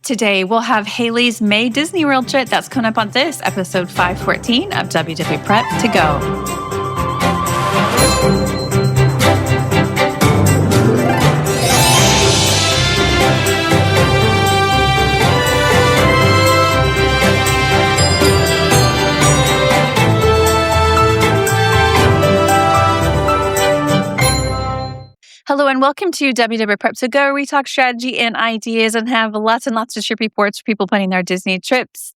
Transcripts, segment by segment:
Today, we'll have Haley's May Disney World trip that's coming up on this episode 514 of WDW Prep to Go. Hello and welcome to WDW Prep to Go, where we talk strategy and ideas and have lots and lots of trip reports for people planning their Disney trips.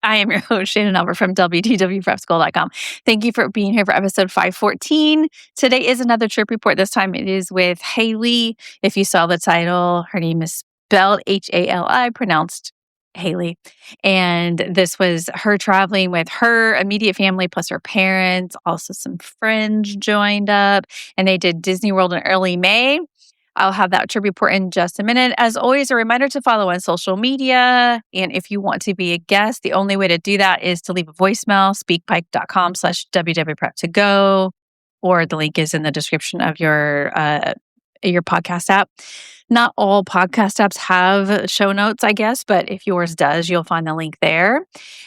I am your host, Shannon Albert from WDWPrepSchool.com. Thank you for being here for episode 514. Today is another trip report. This time it is with Hali. If you saw the title, her name is spelled Hali, pronounced Hali. And this was her traveling with her immediate family plus her parents. Also, some friends joined up and they did Disney World in early May. I'll have that trip report in just a minute. As always, a reminder to follow on social media. And if you want to be a guest, the only way to do that is to leave a voicemail, speakpipe.com/WWPrep2go, or the link is in the description of your podcast app. Not all podcast apps have show notes, I guess, but if yours does, you'll find the link there.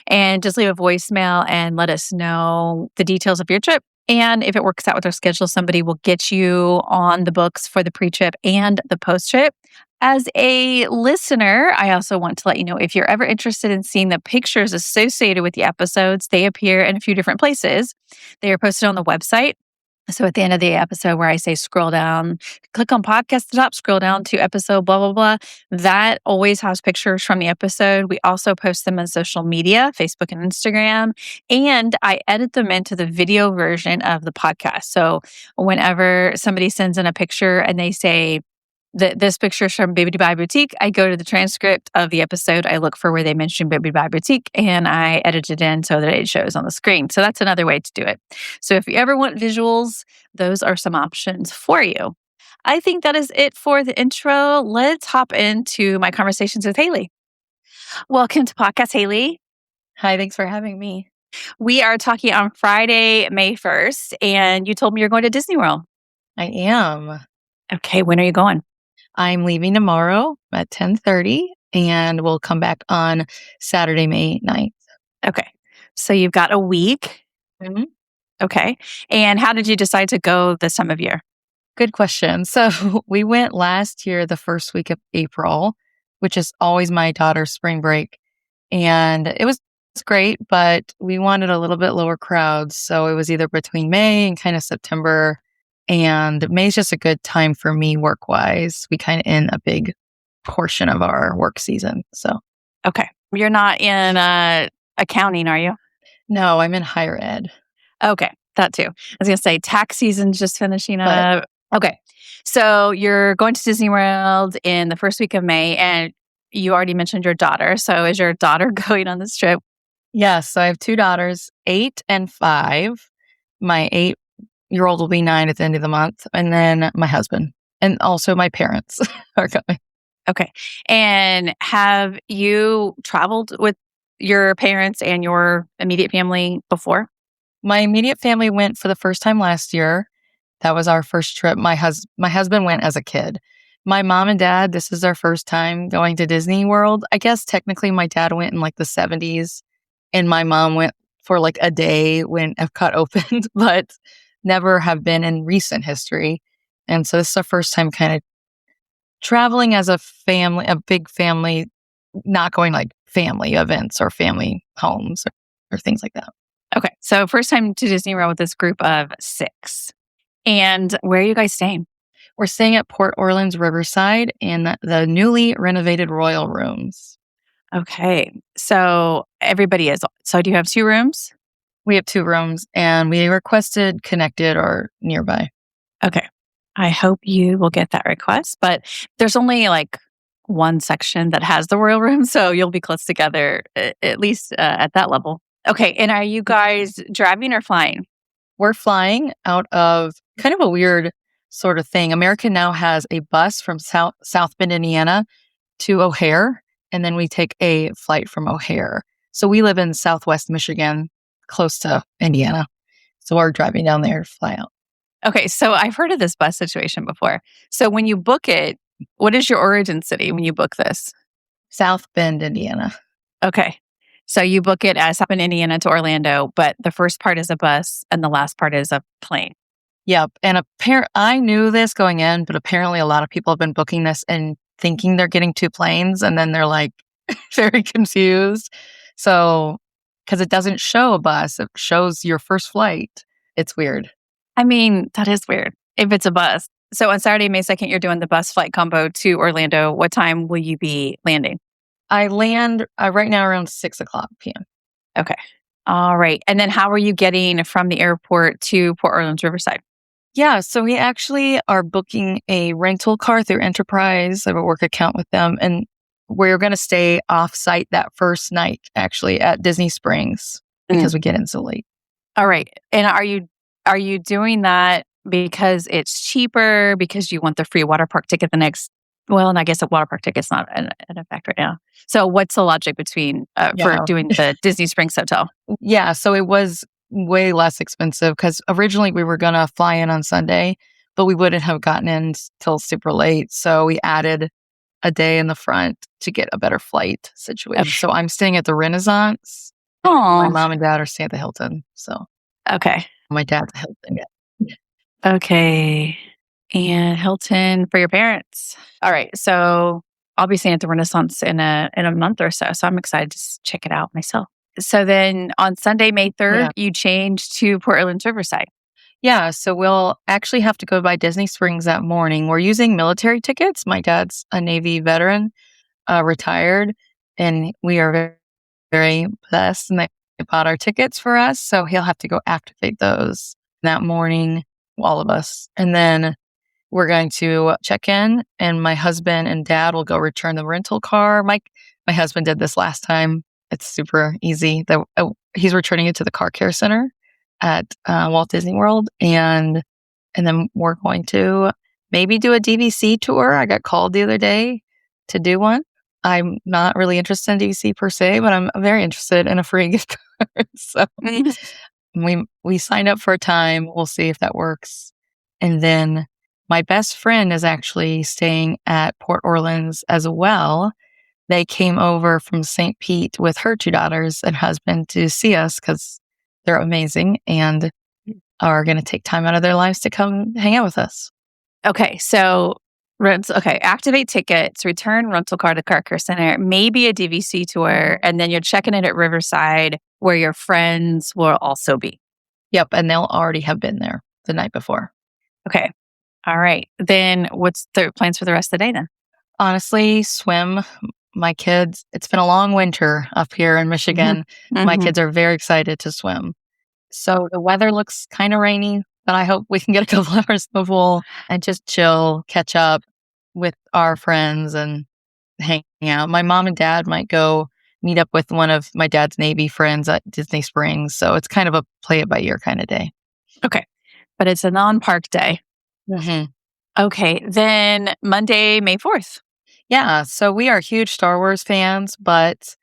And just leave a voicemail and let us know the details of your trip. And if it works out with our schedule, somebody will get you on the books for the pre-trip and the post-trip. As a listener, I also want to let you know, if you're ever interested in seeing the pictures associated with the episodes, they appear in a few different places. They are posted on the website. So at the end of the episode where I say scroll down, click on podcast at the top, scroll down to episode, blah, blah, blah. That always has pictures from the episode. We also post them on social media, Facebook and Instagram, and I edit them into the video version of the podcast. So whenever somebody sends in a picture and they say, this picture is from Baby Dubai Boutique, I go to the transcript of the episode. I look for where they mentioned Baby Dubai Boutique and I edit it in so that it shows on the screen. So that's another way to do it. So if you ever want visuals, those are some options for you. I think that is it for the intro. Let's hop into my conversations with Hali. Welcome to Podcast, Hali. Hi, thanks for having me. We are talking on Friday, May 1st, and you told me you're going to Disney World. I am. Okay, when are you going? I'm leaving tomorrow at 10:30 and we'll come back on Saturday, May 9th. Okay. So you've got a week. Mm-hmm. Okay. And how did you decide to go this time of year? Good question. So we went last year, the first week of April, which is always my daughter's spring break. And it was great, but we wanted a little bit lower crowds. So it was either between May and kind of September. And May's just a good time for me work-wise. We kind of in a big portion of our work season. So, okay. You're not in accounting, are you? No, I'm in higher ed. Okay. That too. I was going to say tax season's just finishing up. Okay. So you're going to Disney World in the first week of May and you already mentioned your daughter. So is your daughter going on this trip? Yes. So I have two daughters, 8 and 5. My 8-year-old will be 9 at the end of the month. And then my husband and also my parents are coming. Okay. And have you traveled with your parents and your immediate family before? My immediate family went for the first time last year. That was our first trip. My husband went as a kid. My mom and dad, this is their first time going to Disney World. I guess technically my dad went in like the 70s and my mom went for like a day when Epcot opened, but never have been in recent history. And so this is our first time kind of traveling as a family, a big family, not going like family events or family homes or things like that. Okay. So first time to Disney World with this group of 6. And where are you guys staying? We're staying at Port Orleans Riverside in the newly renovated Royal Rooms. Okay. So everybody is. So do you have 2 rooms? We have 2 rooms and we requested connected or nearby. Okay. I hope you will get that request, but there's only like one section that has the Royal Room, so you'll be close together, at least at that level. Okay. And are you guys driving or flying? We're flying out of kind of a weird sort of thing. American now has a bus from South Bend, Indiana to O'Hare, and then we take a flight from O'Hare. So we live in Southwest Michigan, close to Indiana. So we're driving down there to fly out. Okay, so I've heard of this bus situation before. So when you book it, what is your origin city when you book this? South Bend, Indiana. Okay. So you book it as up in Indiana to Orlando, but the first part is a bus and the last part is a plane. Yep. And I knew this going in, but apparently a lot of people have been booking this and thinking they're getting two planes, and then they're like very confused. So, because it doesn't show a bus, it shows your first flight. It's weird. I mean, that is weird if it's a bus. So on Saturday, May 2nd, you're doing the bus flight combo to Orlando. What time will you be landing? I land right now around 6:00 p.m. Okay. All right. And then how are you getting from the airport to Port Orleans Riverside? Yeah, so we actually are booking a rental car through Enterprise. I have a work account with them, and we're going to stay off site that first night, actually, at Disney Springs because we get in so late. All right. And are you doing that because it's cheaper, because you want the free water park ticket the next? Well, and I guess the water park ticket's not in effect right now. So what's the logic between for Yeah. doing the Disney Springs hotel? Yeah, so it was way less expensive because originally we were going to fly in on Sunday, but we wouldn't have gotten in till super late. So we added a day in the front to get a better flight situation. Okay. So I'm staying at the Renaissance. My Oh, mom and dad are staying at the Hilton. So okay. my dad's at Hilton. Yeah. Okay. And Hilton for your parents. All right. So I'll be staying at the Renaissance in a month or so. So I'm excited to check it out myself. So then on Sunday, May 3rd, Yeah. you change to Port Orleans Riverside. Yeah, so we'll actually have to go by Disney Springs that morning. We're using military tickets. My dad's a Navy veteran, retired, and we are very, very blessed. And they bought our tickets for us, so he'll have to go activate those that morning, all of us. And then we're going to check in, and my husband and dad will go return the rental car. My husband did this last time. It's super easy. He's returning it to the car care center at Walt Disney World, and then we're going to maybe do a DVC tour. I got called the other day to do one. I'm not really interested in DVC per se, but I'm very interested in a free gift card. So we signed up for a time. We'll see if that works. And then my best friend is actually staying at Port Orleans as well. They came over from St. Pete with her two daughters and husband to see us because they're amazing and are going to take time out of their lives to come hang out with us. Okay. So activate tickets, return rental car to Car Care Center, maybe a DVC tour, and then you're checking in at Riverside where your friends will also be. Yep. And they'll already have been there the night before. Okay. All right. Then what's the plans for the rest of the day then? Honestly, swim. My kids, it's been a long winter up here in Michigan. My kids are very excited to swim. So the weather looks kind of rainy, but I hope we can get a couple hours in the pool and just chill, catch up with our friends and hang out. My mom and dad might go meet up with one of my dad's Navy friends at Disney Springs. So it's kind of a play it by ear kind of day. Okay. But it's a non-park day. Mm-hmm. Okay. Then Monday, May 4th. Yeah, so we are huge Star Wars fans, but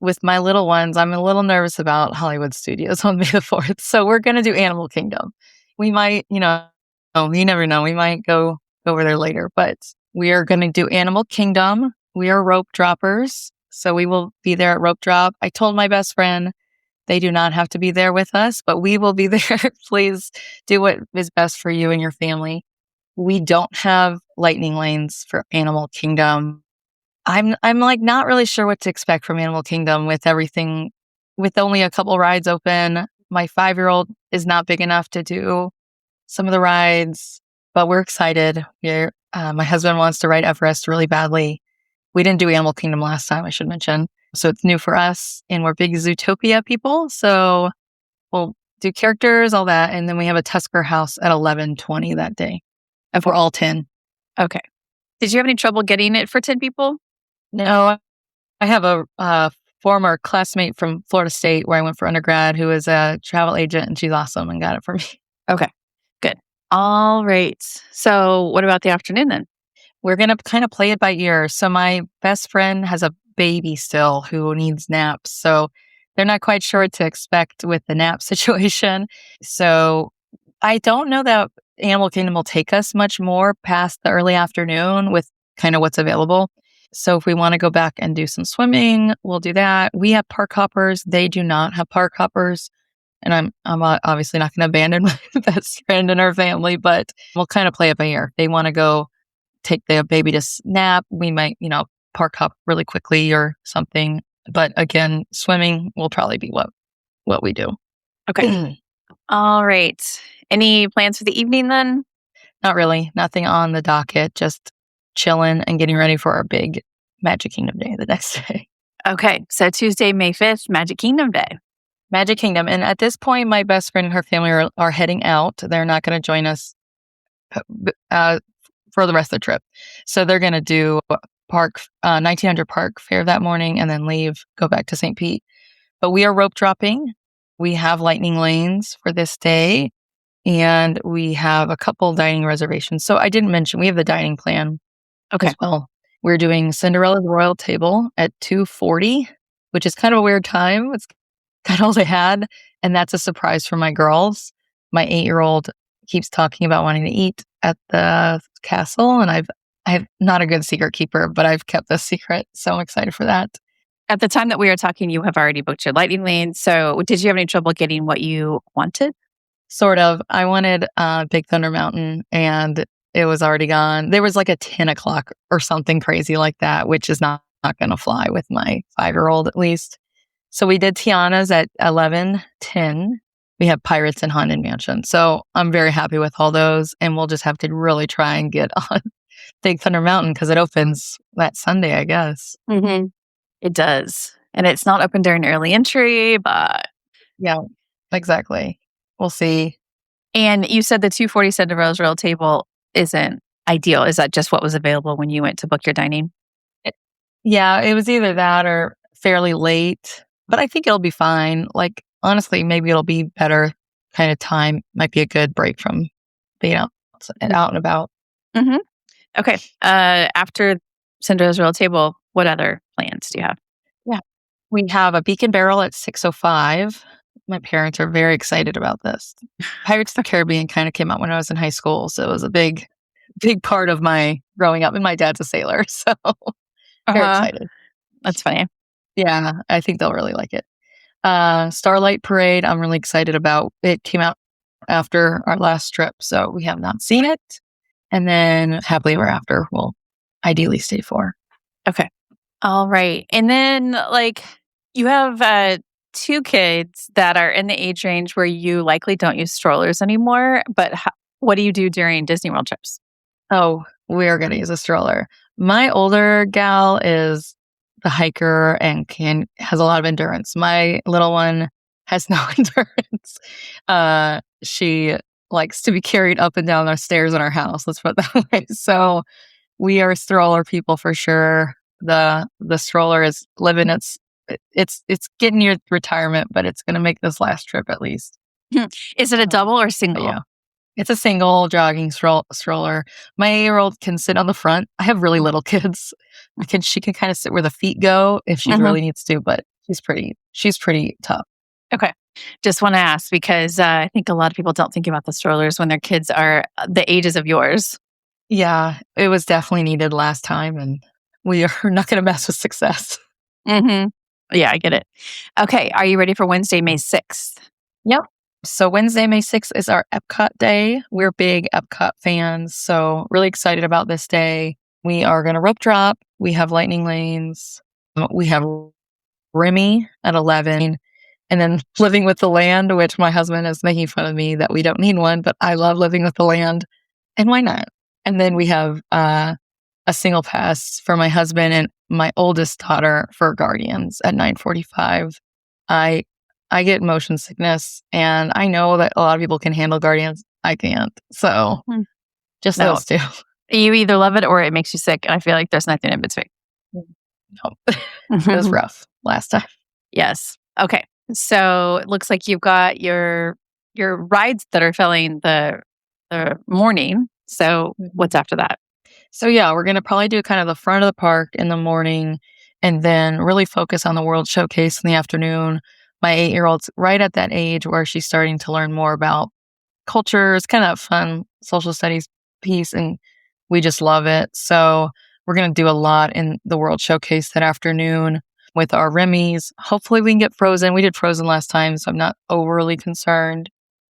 with my little ones, I'm a little nervous about Hollywood Studios on May the 4th. So we're going to do Animal Kingdom. We might, you never know. We might go over there later, but we are going to do Animal Kingdom. We are rope droppers, so we will be there at rope drop. I told my best friend they do not have to be there with us, but we will be there. Please do what is best for you and your family. We don't have lightning lanes for Animal Kingdom. I'm like not really sure what to expect from Animal Kingdom with everything, with only a couple rides open. My 5-year-old is not big enough to do some of the rides, but we're excited. My husband wants to ride Everest really badly. We didn't do Animal Kingdom last time, I should mention. So it's new for us, and we're big Zootopia people. So we'll do characters, all that, and then we have a Tusker House at 11:20 that day. And for all 10. Okay. Did you have any trouble getting it for 10 people? No, I have a former classmate from Florida State where I went for undergrad who is a travel agent, and she's awesome and got it for me. Okay. Good. All right. So what about the afternoon then? We're going to kind of play it by ear. So my best friend has a baby still who needs naps. So they're not quite sure what to expect with the nap situation. So I don't know that Animal Kingdom will take us much more past the early afternoon with kind of what's available. So if we want to go back and do some swimming, we'll do that. We have park hoppers. They do not have park hoppers. And I'm obviously not going to abandon my best friend and her family, but we'll kind of play it by ear. They want to go take the baby to nap. We might, park hop really quickly or something. But again, swimming will probably be what we do. Okay. All right. Any plans for the evening then? Not really. Nothing on the docket. Just chilling and getting ready for our big Magic Kingdom day the next day. Okay. So Tuesday, May 5th, Magic Kingdom Day. Magic Kingdom. And at this point, my best friend and her family are heading out. They're not going to join us for the rest of the trip. So they're going to do 1900 Park Fair that morning and then leave, go back to St. Pete. But we are rope dropping. We have lightning lanes for this day. And we have a couple dining reservations. So I didn't mention, we have the dining plan Okay. as well. We're doing Cinderella's Royal Table at 2:40, which is kind of a weird time. It's kind of all they had. And that's a surprise for my girls. My 8-year-old keeps talking about wanting to eat at the castle. And I'm not a good secret keeper, but I've kept this secret. So I'm excited for that. At the time that we were talking, you have already booked your lightning lane. So did you have any trouble getting what you wanted? Sort of. I wanted Big Thunder Mountain and it was already gone. There was like a 10 o'clock or something crazy like that, which is not going to fly with my 5-year-old at least. So we did Tiana's at 11:10. We have Pirates and Haunted Mansion. So I'm very happy with all those. And we'll just have to really try and get on Big Thunder Mountain because it opens that Sunday, I guess. Mm-hmm. It does. And it's not open during early entry, but... Yeah, exactly. We'll see. And you said the 240 Cinderella's Royal Table isn't ideal. Is that just what was available when you went to book your dining? Yeah, it was either that or fairly late, but I think it'll be fine. Like, honestly, maybe it'll be better kind of time. Might be a good break from being out and about. Mm-hmm. Okay. After Cinderella's Royal Table, what other plans do you have? Yeah. We have a Beak Barrel at 6:05. My parents are very excited about this. Pirates of the Caribbean kind of came out when I was in high school. So it was a big part of my growing up. And my dad's a sailor. So very excited. That's funny. Yeah, I think they'll really like it. Starlight Parade, I'm really excited about. It came out after our last trip, so we have not seen it. And then Happily Ever After we'll ideally stay for. Okay. All right. And then, you have 2 kids that are in the age range where you likely don't use strollers anymore, but what do you do during Disney World trips? Oh, we're going to use a stroller. My older gal is the hiker and has a lot of endurance. My little one has no endurance. She likes to be carried up and down our stairs in our house. Let's put it that way. So we are stroller people for sure. The stroller is living it's getting your retirement, but it's going to make this last trip at least. Is it a double or single? Yeah. It's a single jogging stroller. My 8-year-old can sit on the front. I have really little kids. She can kind of sit where the feet go if she really needs to, but she's pretty tough. Okay. Just want to ask because I think a lot of people don't think about the strollers when their kids are the ages of yours. Yeah, it was definitely needed last time, and we are not going to mess with success. Mm-hmm. Yeah, I get it. Okay. Are you ready for Wednesday, May 6th? Yep. So Wednesday, May 6th is our Epcot day. We're big Epcot fans, so really excited about this day. We are going to rope drop. We have lightning lanes. We have Remy at 11. And then Living with the Land, which my husband is making fun of me that we don't need one, but I love Living with the Land. And why not? And then we have a single pass for my husband and my oldest daughter for Guardians at 9:45. I get motion sickness, and I know that a lot of people can handle Guardians. I can't. So just those two. You either love it or it makes you sick. And I feel like there's nothing in between. No. It was rough last time. Yes. Okay. So it looks like you've got your rides that are filling the morning. So what's after that? So yeah, we're going to probably do kind of the front of the park in the morning and then really focus on the World Showcase in the afternoon. My 8-year-old's right at that age where she's starting to learn more about culture. It's kind of fun social studies piece and we just love it. So We're going to do a lot in the World Showcase that afternoon with our Remy's. Hopefully we can get Frozen. We did Frozen last time, so I'm not overly concerned.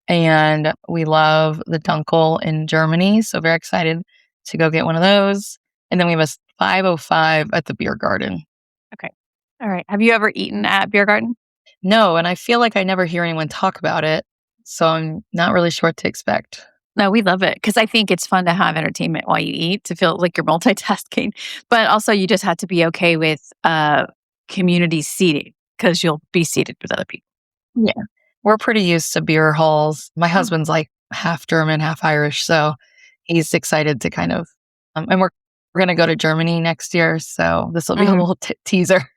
And we love the Dunkel in Germany, so very excited to go get one of those. And then we have a 505 at the Biergarten. Okay. All right. Have you ever eaten at Biergarten? No, and I feel like I never hear anyone talk about it, so I'm not really sure what to expect. No, we love it because I think it's fun to have entertainment while you eat to feel like you're multitasking. But also, you just have to be okay with community seating because you'll be seated with other people. Yeah. We're pretty used to beer halls. My Oh. husband's like half German, half Irish, so he's excited to kind of, and we're going to go to Germany next year, so this will be a Mhm. little teaser.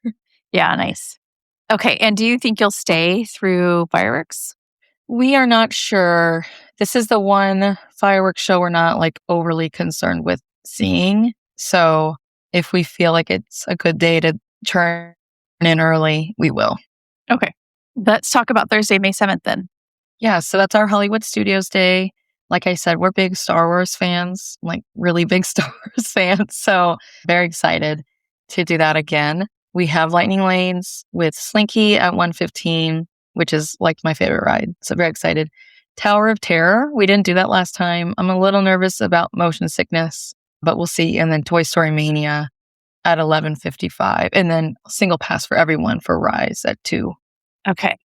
Yeah, nice. Okay. And do you think you'll stay through fireworks? We are not sure. This is the one fireworks show we're not like overly concerned with seeing. So if we feel like it's a good day to turn in early, we will. Okay. Let's talk about Thursday, May 7th then. Yeah, so that's our Hollywood Studios Day. Like I said, we're big Star Wars fans, like really big Star Wars fans. So very excited to do that again. We have Lightning Lanes with Slinky at 1:15, which is like my favorite ride. So very excited. Tower of Terror. We didn't do that last time. I'm a little nervous about motion sickness, but we'll see. And then Toy Story Mania at 11:55. And then single pass for everyone for Rise at 2. Okay.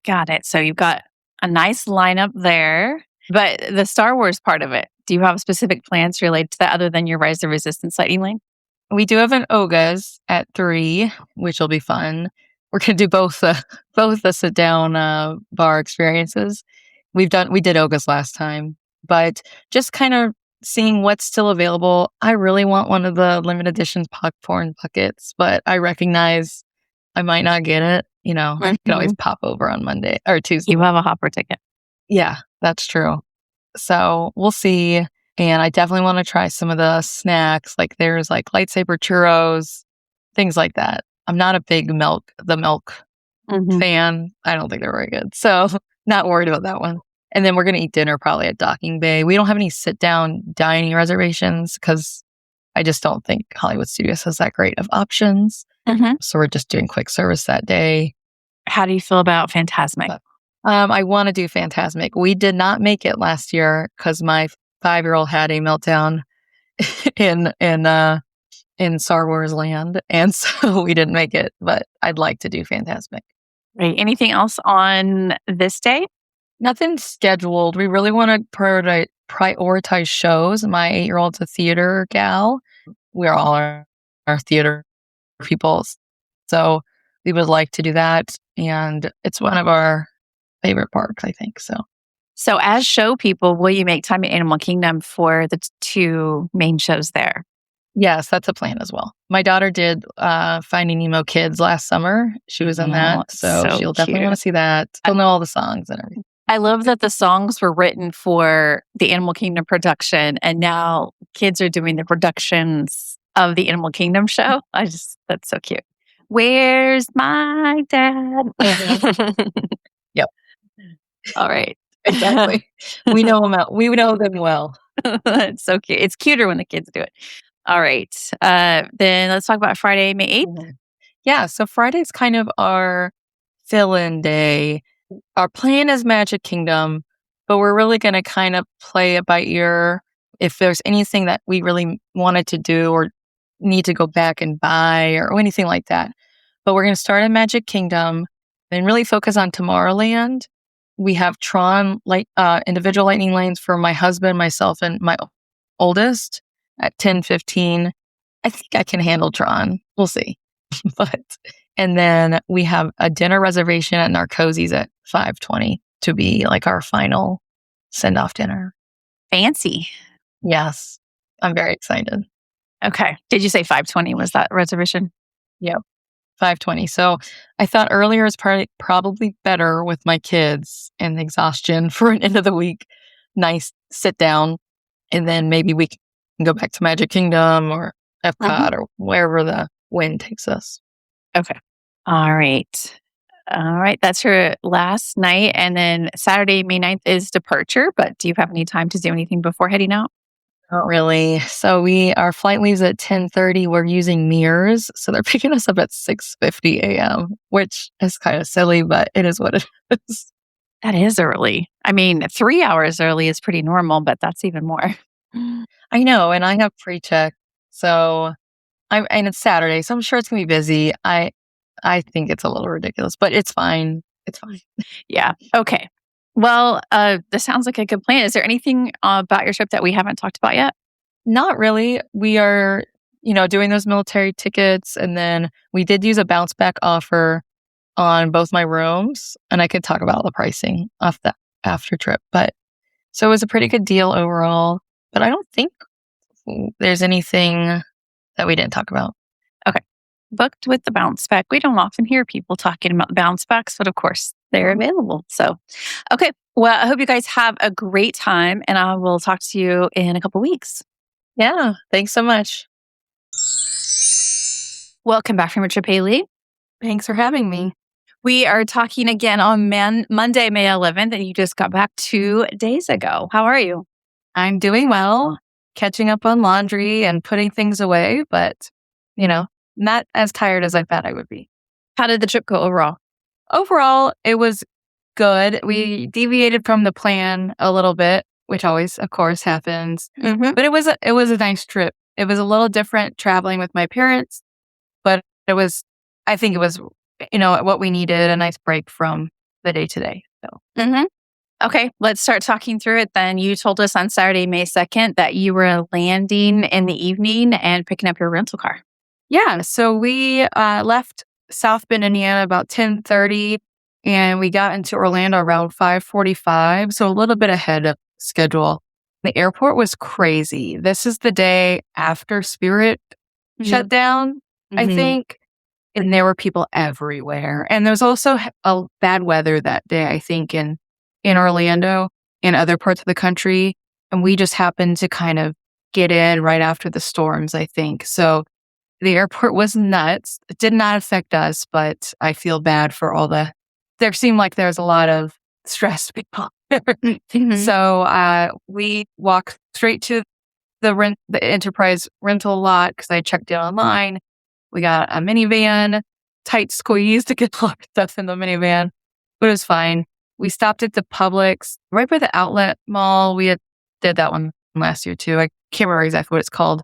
Got it. So you've got a nice lineup there. But the Star Wars part of it, do you have specific plans related to that other than your Rise of Resistance Lightning Lane? We do have an Oga's at 3, which will be fun. We're gonna do both the sit down bar experiences. We did Oga's last time, but just kind of seeing what's still available. I really want one of the limited edition popcorn buckets, but I recognize I might not get it. I can always pop over on Monday or Tuesday. You have a hopper ticket. Yeah, that's true. So we'll see. And I definitely want to try some of the snacks. Like there's like lightsaber churros, things like that. I'm not a big milk fan. I don't think they're very good. So not worried about that one. And then we're going to eat dinner probably at Docking Bay. We don't have any sit down dining reservations because I just don't think Hollywood Studios has that great of options. So we're just doing quick service that day. How do you feel about Fantasmic? I want to do Fantasmic. We did not make it last year because my 5-year-old had a meltdown in Star Wars land, and so we didn't make it. But I'd like to do Fantasmic. Right. Anything else on this day? Nothing scheduled. We really want to prioritize shows. My 8-year-old's a theater gal. We're all our theater people, so we would like to do that, and it's one of our favorite parks, I think. So as show people, will you make time at Animal Kingdom for the 2 main shows there? Yes, that's a plan as well. My daughter did Finding Nemo Kids last summer. She was in that, so she'll definitely want to see that. She'll know all the songs and everything. I love that the songs were written for the Animal Kingdom production, and now kids are doing the productions of the Animal Kingdom show. That's so cute. Where's my dad? Yep. All right. Exactly. We know them out. We know them well. It's so cute. It's cuter when the kids do it. All right. Then let's talk about Friday, May 8th. Yeah. So Friday's kind of our fill-in day. Our plan is Magic Kingdom, but we're really going to kind of play it by ear. If there's anything that we really wanted to do or need to go back and buy or anything like that. But we're going to start at Magic Kingdom and really focus on Tomorrowland. We have Tron individual lightning lanes for my husband, myself, and my oldest at 10:15. I think I can handle Tron. We'll see. And then we have a dinner reservation at Narcoossee's at 5:20 to be like our final send-off dinner. Fancy. Yes. I'm very excited. Okay. Did you say 5:20 was that reservation? Yep. 5:20. So I thought earlier is probably better with my kids and exhaustion for an end of the week. Nice sit down. And then maybe we can go back to Magic Kingdom or Epcot or wherever the wind takes us. Okay. All right. All right. That's your last night. And then Saturday, May 9th is departure. But do you have any time to do anything before heading out? Not really. So our flight leaves at 10:30. We're using mirrors, so they're picking us up at 6:50 a.m., which is kind of silly, but it is what it is. That is early. I mean, 3 hours early is pretty normal, but that's even more. I know, and I have pre-check, so and it's Saturday, so I'm sure it's gonna be busy. I think it's a little ridiculous, but it's fine. It's fine. Yeah. Okay. Well, this sounds like a good plan. Is there anything about your trip that we haven't talked about yet? Not really. We are, doing those military tickets, and then we did use a bounce back offer on both my rooms, and I could talk about the pricing of that after trip. But so it was a pretty good deal overall. But I don't think there's anything that we didn't talk about. Okay. Booked with the bounce back. We don't often hear people talking about the bounce backs, but of course they're available. So, okay. Well, I hope you guys have a great time, and I will talk to you in a couple weeks. Yeah. Thanks so much. Welcome back from your trip, Haley. Thanks for having me. We are talking again on Monday, May 11th, and you just got back 2 days ago. How are you? I'm doing well, catching up on laundry and putting things away, but, not as tired as I thought I would be. How did the trip go overall? Overall, it was good. We deviated from the plan a little bit, which always, of course, happens. Mm-hmm. But it was a nice trip. It was a little different traveling with my parents, but I think it was, what we needed, a nice break from the day to day. So. Mm-hmm. Okay, let's start talking through it then. You told us on Saturday, May 2nd, that you were landing in the evening and picking up your rental car. Yeah, so we left South Bend, Indiana about 10:30, and we got into Orlando around 5:45, so a little bit ahead of schedule. The airport was crazy. This is the day after Spirit shut down, I think, and there were people everywhere. And there was also a bad weather that day, I think, in Orlando and other parts of the country, and we just happened to kind of get in right after the storms, I think. So the airport was nuts. It did not affect us, but I feel bad for there seemed like there was a lot of stressed people. So we walked straight to the Enterprise rental lot because I checked in online. We got a minivan, tight squeeze to get a lot of stuff in the minivan, but it was fine. We stopped at the Publix right by the outlet mall. We did that one last year too. I can't remember exactly what it's called.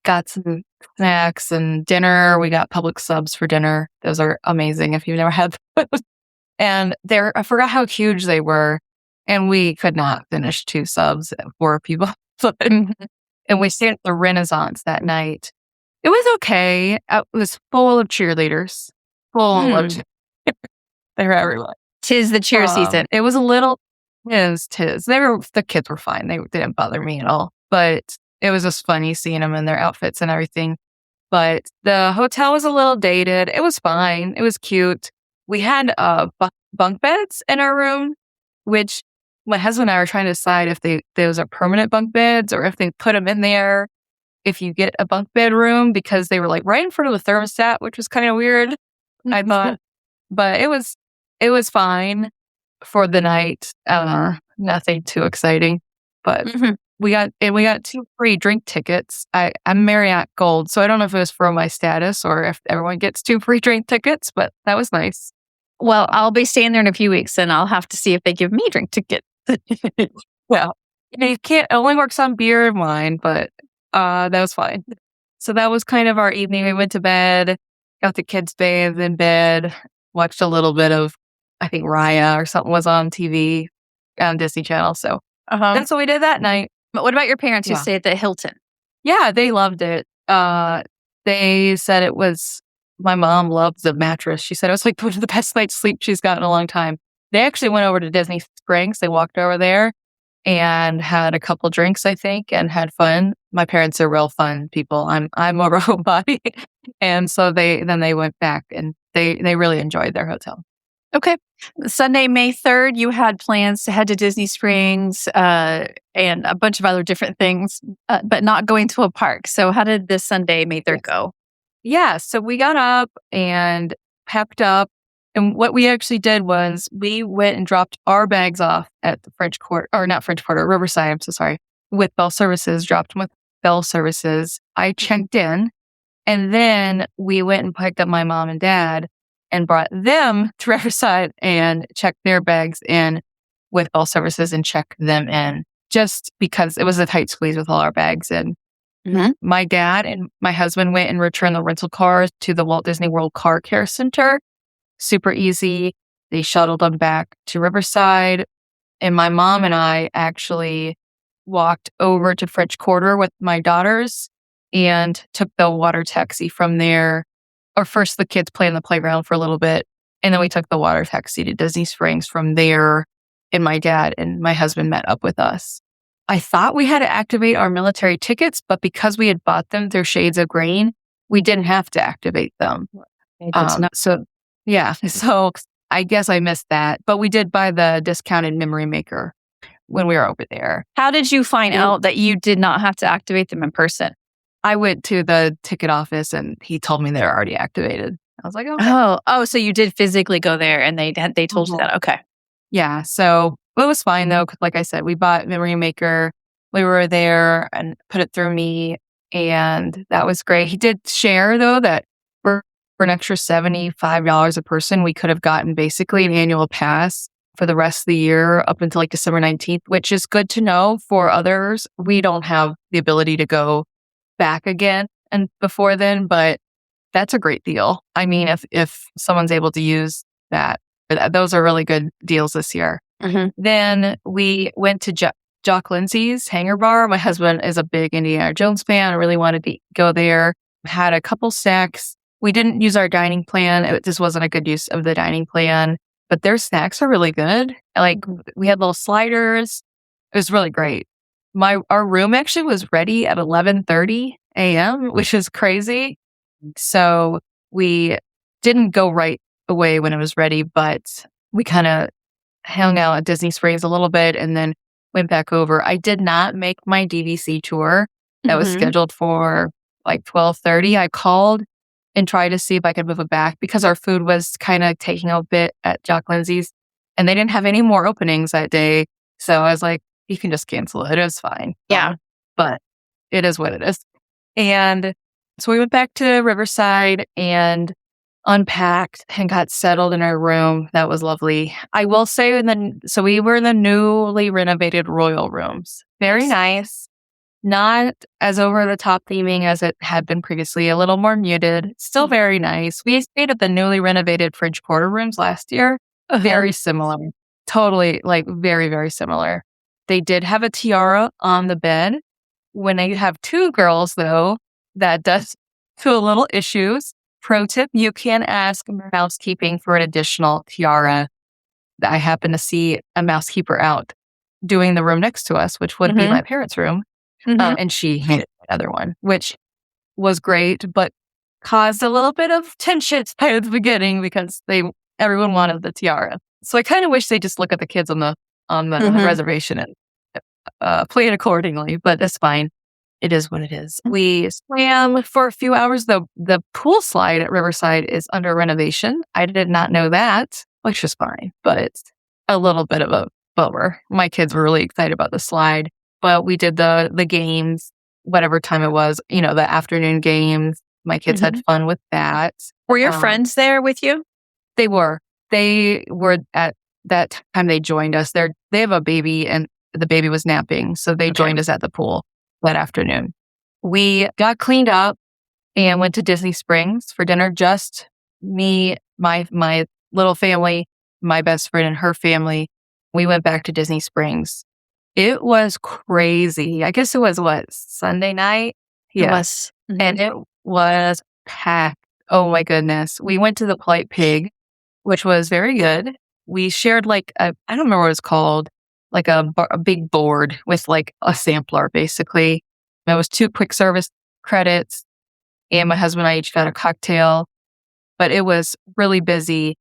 Got some snacks and dinner. We got Publix subs for dinner. Those are amazing if you've never had those. And I forgot how huge they were. And we could not finish 2 subs for people. And we stayed at the Renaissance that night. It was okay. It was full of cheerleaders. They were everywhere. 'Tis the cheer season. It was a little, tis. The kids were fine. They didn't bother me at all. But it was just funny seeing them in their outfits and everything. But the hotel was a little dated. It was fine. It was cute. We had bunk beds in our room, which my husband and I were trying to decide if those are permanent bunk beds or if they put them in there if you get a bunk bed room, because they were like right in front of the thermostat, which was kind of weird, I thought. But it was fine for the night. Nothing too exciting. But we got 2 free drink tickets. I'm Marriott Gold, so I don't know if it was for my status or if everyone gets 2 free drink tickets, but that was nice. Well, I'll be staying there in a few weeks, and I'll have to see if they give me drink tickets. Well, you can't. It only works on beer and wine, but that was fine. So that was kind of our evening. We went to bed, got the kids bathed in bed, watched a little bit of, I think, Raya or something was on TV on Disney Channel. So that's what we did that night. But what about your parents who stayed at the Hilton? Yeah, they loved it. They said my mom loved the mattress. She said it was like one of the best night's sleep she's gotten in a long time. They actually went over to Disney Springs. They walked over there and had a couple drinks, I think, and had fun. My parents are real fun people. I'm more of a homebody. And so they went back and they really enjoyed their hotel. Okay. Sunday, May 3rd, you had plans to head to Disney Springs and a bunch of other different things, but not going to a park. So how did this Sunday, May 3rd go? Yeah. So we got up and packed up. And what we actually did was we went and dropped our bags off at the Riverside. I'm so sorry. with Bell Services, dropped them with Bell Services. I checked in, and then we went and picked up my mom and dad and brought them to Riverside and checked their bags in with Bell Services and checked them in, just because it was a tight squeeze with all our bags in. My dad and my husband went and returned the rental cars to the Walt Disney World Car Care Center. Super easy. They shuttled them back to Riverside. And my mom and I actually walked over to French Quarter with my daughters and took the water taxi from there. Or first the kids played in the playground for a little bit. And then we took the water taxi to Disney Springs from there. And my dad and my husband met up with us. I thought we had to activate our military tickets, but because we had bought them through Shades of Green, we didn't have to activate them. So I guess I missed that, but we did buy the discounted memory maker when we were over there. How did you find out that you did not have to activate them in person? I went to the ticket office and he told me they're already activated. I was like, okay. Oh, so you did physically go there and they told you that. Okay. Yeah. So it was fine though. 'Cause like I said, we bought memory maker. We were there and put it through me, and that was great. He did share though that for an extra $75 a person, we could have gotten basically an annual pass for the rest of the year up until like December 19th, which is good to know for others. We don't have the ability to go back again and before then, but that's a great deal. I mean, if someone's able to use that, those are really good deals this year. Then we went to Jock Lindsay's Hangar Bar. My husband is a big Indiana Jones fan. I really wanted to go there. Had a couple snacks. We didn't use our dining plan. It just wasn't a good use of the dining plan, but their snacks are really good. Like we had little sliders. It was really great. Our room actually was ready at 11:30 a.m., which is crazy. So we didn't go right away when it was ready, but we kind of hung out at Disney Springs a little bit and then went back over. I did not make my DVC tour that was scheduled for like 12:30. I called and tried to see if I could move it back because our food was kind of taking a bit at Jock Lindsay's and they didn't have any more openings that day. So I was like, you can just cancel it. It was fine. Yeah. But it is what it is. And so we went back to Riverside and unpacked and got settled in our room. That was lovely. I will say, so we were in the newly renovated royal rooms. Very nice. Not as over the top theming as it had been previously, a little more muted. Still very nice. We stayed at the newly renovated French Quarter rooms last year. Very similar. Totally, like very, very similar. They did have a tiara on the bed. When they have two girls, though, that does feel a little issues. Pro tip, you can ask housekeeping for an additional tiara. I happen to see a mousekeeper out doing the room next to us, which would be my parents' room. And she hated the other one, which was great, but caused a little bit of tension at the beginning because everyone wanted the tiara. So I kind of wish they just look at the kids on the reservation and plan accordingly, but that's fine. It is what it is. We swam for a few hours. The pool slide at Riverside is under renovation. I did not know that, which is fine, but it's a little bit of a bummer. My kids were really excited about the slide, but we did the games, whatever time it was, the afternoon games. My kids had fun with that. Were your friends there with you? They were. They were at that time they joined us. They have a baby and the baby was napping, so they joined us at the pool that afternoon. We got cleaned up and went to Disney Springs for dinner. Just me, my little family, my best friend and her family. We went back to Disney Springs. It was crazy. I guess it was Sunday night? Yes. It was. And it was packed. Oh my goodness. We went to the Polite Pig, which was very good. We shared I don't remember what it's called, like a big board with like a sampler, basically. It was 2 quick service credits, and my husband and I each got a cocktail, but it was really busy.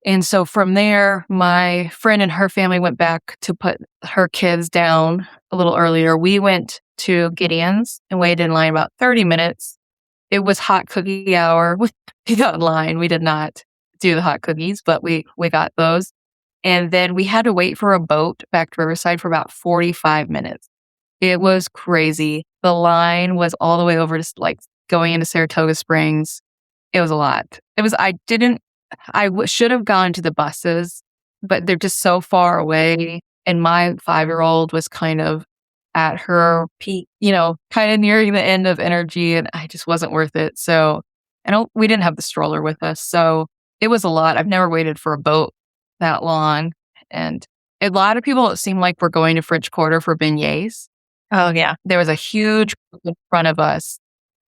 And so from there, my friend and her family went back to put her kids down a little earlier. We went to Gideon's and waited in line about 30 minutes. It was hot cookie hour. We got in line. We did not do the hot cookies, but we got those. And then we had to wait for a boat back to Riverside for about 45 minutes. It was crazy. The line was all the way over to like going into Saratoga Springs. It was a lot. Should have gone to the buses, but they're just so far away. And my 5-year-old was kind of at her peak, kind of nearing the end of energy, and I just wasn't worth it. So we didn't have the stroller with us. So it was a lot. I've never waited for a boat that long. And a lot of people, it seemed like, were going to French Quarter for beignets. Oh, yeah. There was a huge group in front of us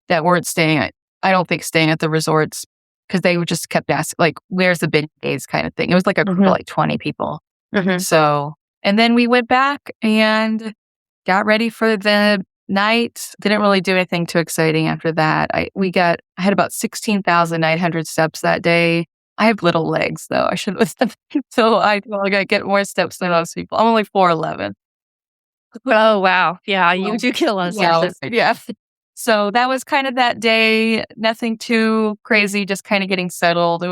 that weren't staying at the resorts, because they would just kept asking, like, where's the beignets kind of thing. It was like a group of like 20 people. So, and then we went back and got ready for the night. Didn't really do anything too exciting after that. I had about 16,900 steps that day. I have little legs though. I should have so I feel like I get more steps than most people. I'm only 4'11". Oh, wow. Yeah, you do get a lot of steps. Yeah. So that was kind of that day. Nothing too crazy, just kind of getting settled.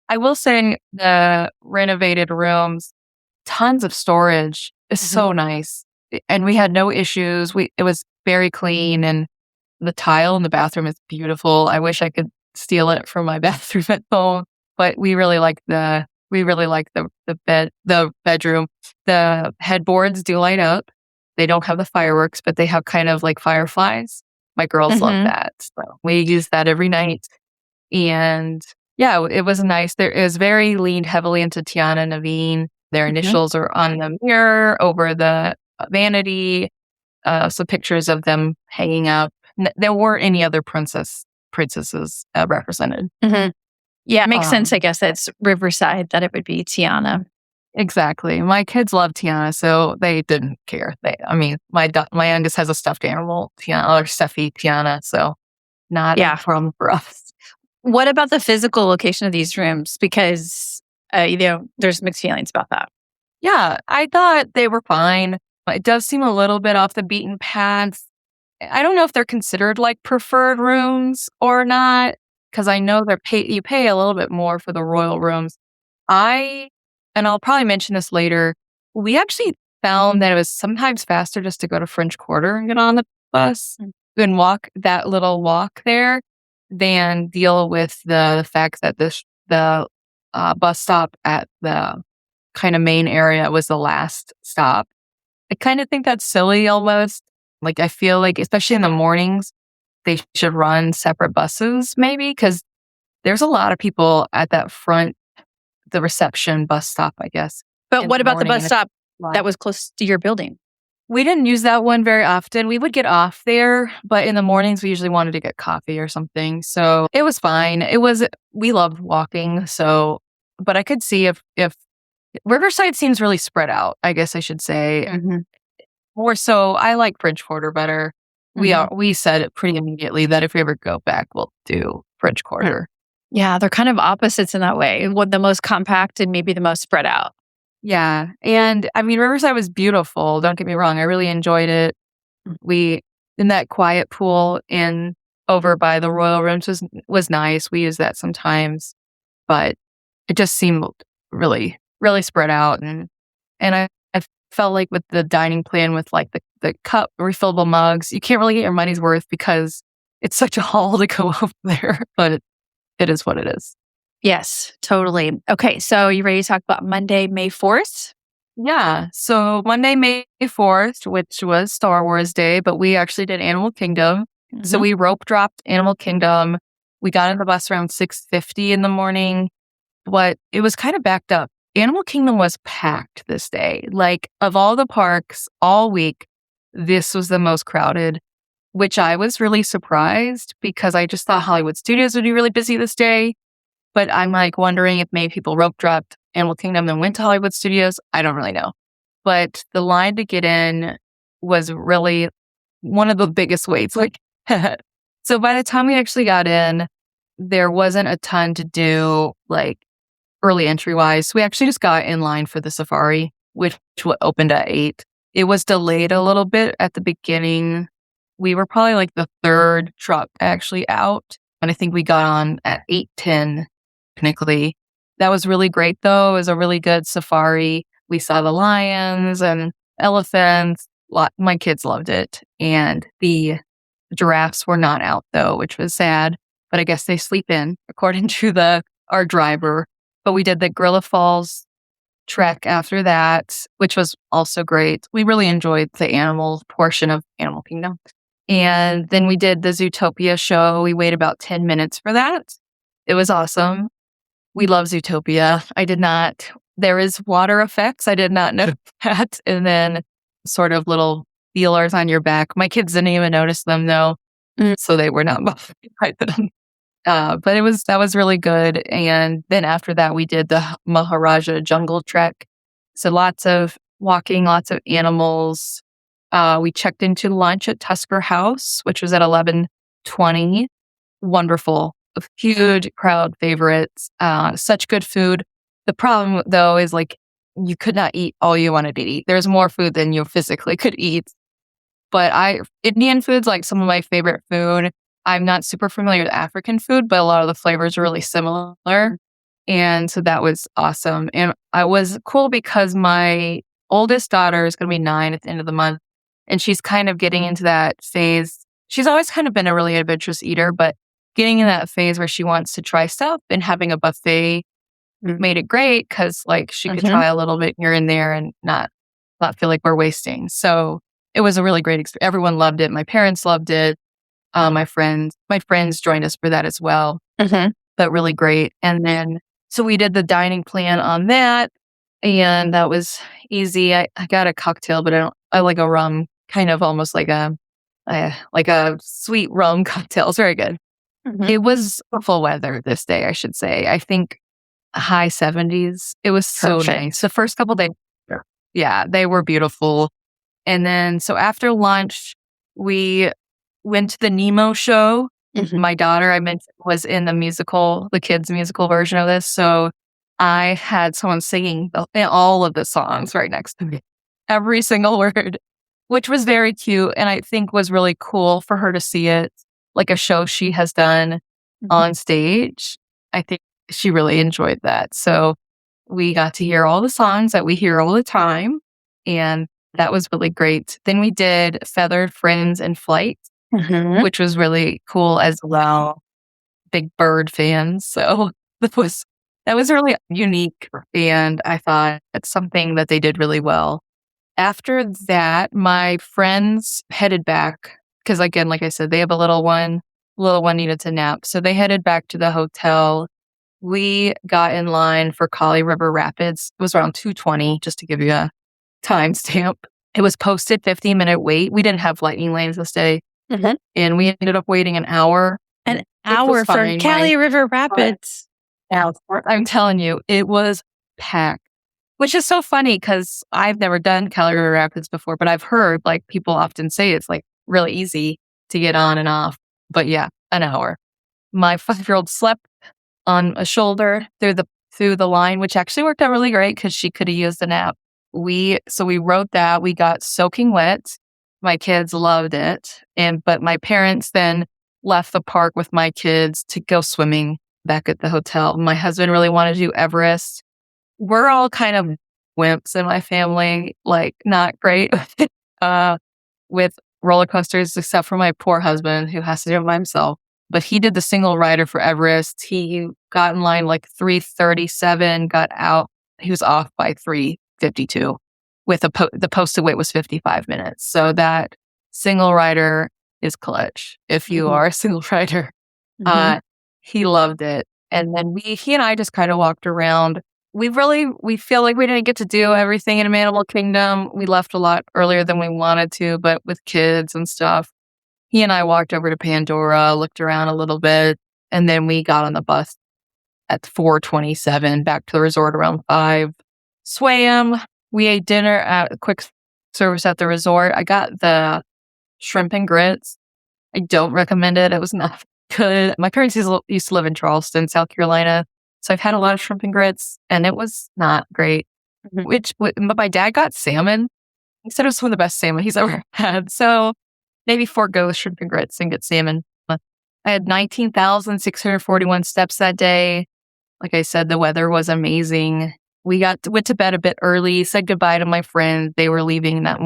I will say, the renovated rooms, tons of storage. It's so nice. And we had no issues. It was very clean, and the tile in the bathroom is beautiful. I wish I could steal it from my bathroom at home, but we really like the bedroom. The headboards do light up. They don't have the fireworks, but they have kind of like fireflies. My girls love that. So we use that every night. And yeah, it was nice. It was very leaned heavily into Tiana and Naveen. Their initials are on the mirror over the vanity. So pictures of them hanging up. There weren't any other princesses represented. Yeah, it makes sense, I guess. It's Riverside, that it would be Tiana. Exactly. My kids love Tiana, so they didn't care. My youngest has a stuffed animal, Tiana, or stuffy Tiana, so not a problem for us. What about the physical location of these rooms? Because, there's mixed feelings about that. Yeah, I thought they were fine. It does seem a little bit off the beaten path. I don't know if they're considered like preferred rooms or not, because I know you pay a little bit more for the royal rooms. And I'll probably mention this later, we actually found that it was sometimes faster just to go to French Quarter and get on the bus and walk that little walk there than deal with the fact that the bus stop at the kind of main area was the last stop. I kind of think that's silly almost. Like, I feel like, especially in the mornings, they should run separate buses maybe, because there's a lot of people at that front, the reception bus stop, I guess. But what about the bus stop that was close to your building? We didn't use that one very often. We would get off there, but in the mornings we usually wanted to get coffee or something. So it was fine. We loved walking. So, but I could see if Riverside seems really spread out, I guess I should say. More so, I like French Quarter better. We said it pretty immediately that if we ever go back, we'll do French Quarter. Yeah, they're kind of opposites in that way. The most compact and maybe the most spread out. Yeah. And Riverside was beautiful. Don't get me wrong. I really enjoyed it. In that quiet pool over by the royal rooms was nice. We use that sometimes, but it just seemed really, really spread out. And I felt like with the dining plan with like the cup refillable mugs, you can't really get your money's worth because it's such a haul to go over there, but it is what it is. Yes, totally. Okay, so you ready to talk about Monday, May 4th? Yeah, so Monday, May 4th, which was Star Wars Day, but we actually did Animal Kingdom. So we rope dropped Animal Kingdom. We got on the bus around 6:50 in the morning, but it was kind of backed up. Animal Kingdom was packed this day. Like, of all the parks all week, this was the most crowded, which I was really surprised because I just thought Hollywood Studios would be really busy this day. But I'm like wondering if maybe people rope dropped Animal Kingdom and went to Hollywood Studios. I don't really know. But the line to get in was really one of the biggest waits. So by the time we actually got in, there wasn't a ton to do, like, early entry wise. So we actually just got in line for the safari, which opened at 8. It was delayed a little bit at the beginning. We were probably like the third truck actually out. And I think we got on at 8:10 technically. That was really great though. It was a really good safari. We saw the lions and elephants, My kids loved it. And the giraffes were not out though, which was sad. But I guess they sleep in, according to our driver. But we did the Gorilla Falls trek after that, which was also great. We really enjoyed the animal portion of Animal Kingdom. And then we did the Zootopia show. We waited about 10 minutes for that. It was awesome. We love Zootopia. There is water effects. I did not know that. And then sort of little feelers on your back. My kids didn't even notice them though. So they were not bothered by them. But that was really good. And then after that, we did the Maharaja Jungle Trek. So lots of walking, lots of animals. We checked into lunch at Tusker House, which was at 11:20. Wonderful. A huge crowd favorites. Such good food. The problem though is like you could not eat all you wanted to eat. There's more food than you physically could eat. But Indian food's like some of my favorite food. I'm not super familiar with African food, but a lot of the flavors are really similar. And so that was awesome. And I was cool because my oldest daughter is going to be 9 at the end of the month. And she's kind of getting into that phase. She's always kind of been a really adventurous eater, but getting in that phase where she wants to try stuff, and having a buffet made it great because like she could try a little bit here and there and not feel like we're wasting. So it was a really great experience. Everyone loved it. My parents loved it. My friends joined us for that as well, but really great. And then, so we did the dining plan on that, and that was easy. I got a cocktail, but I like a rum, kind of almost like a sweet rum cocktail. It's very good. It was full weather this day, I should say. I think high 70s. It was so nice. The first couple days, yeah, they were beautiful. And then, so after lunch, we went to the Nemo show. My daughter, I mentioned, was in the kids' musical version of this. So I had someone singing all of the songs right next to me, every single word, which was very cute. And I think was really cool for her to see it like a show she has done on stage. I think she really enjoyed that. So we got to hear all the songs that we hear all the time. And that was really great. Then we did Feathered Friends in Flight, which was really cool as well. Big bird fans. So that was really unique. And I thought it's something that they did really well. After that, my friends headed back because, again, like I said, they have a little one. Little one needed to nap. So they headed back to the hotel. We got in line for Kali River Rapids. It was around 2:20, just to give you a timestamp. It was posted 15-minute wait. We didn't have lightning lanes this day. And we ended up waiting an hour. An hour for Kali River Rapids. I'm telling you, it was packed. Which is so funny because I've never done Kali River Rapids before, but I've heard like people often say it's like really easy to get on and off. But yeah, an hour. My 5-year-old slept on a shoulder through the line, which actually worked out really great because she could have used a nap. So we wrote that. We got soaking wet. My kids loved it. But my parents then left the park with my kids to go swimming back at the hotel. My husband really wanted to do Everest. We're all kind of wimps in my family, like not great with roller coasters, except for my poor husband who has to do it by himself. But he did the single rider for Everest. He got in line like 3:37, got out. He was off by 3:52 with the posted wait was 55 minutes. So that single rider is clutch if you are a single rider. He loved it. And then he and I just kind of walked around. We feel like we didn't get to do everything in Animal Kingdom. We left a lot earlier than we wanted to, but with kids and stuff. He and I walked over to Pandora, looked around a little bit, and then we got on the bus at 4:27 back to the resort around 5. Swam. We ate dinner at quick service at the resort. I got the shrimp and grits. I don't recommend it. It was not good. My parents used to live in Charleston, South Carolina. So I've had a lot of shrimp and grits, and it was not great. But my dad got salmon. He said it was one of the best salmon he's ever had. So maybe forego the shrimp and grits and get salmon. I had 19,641 steps that day. Like I said, the weather was amazing. went to bed a bit early, said goodbye to my friends. They were leaving that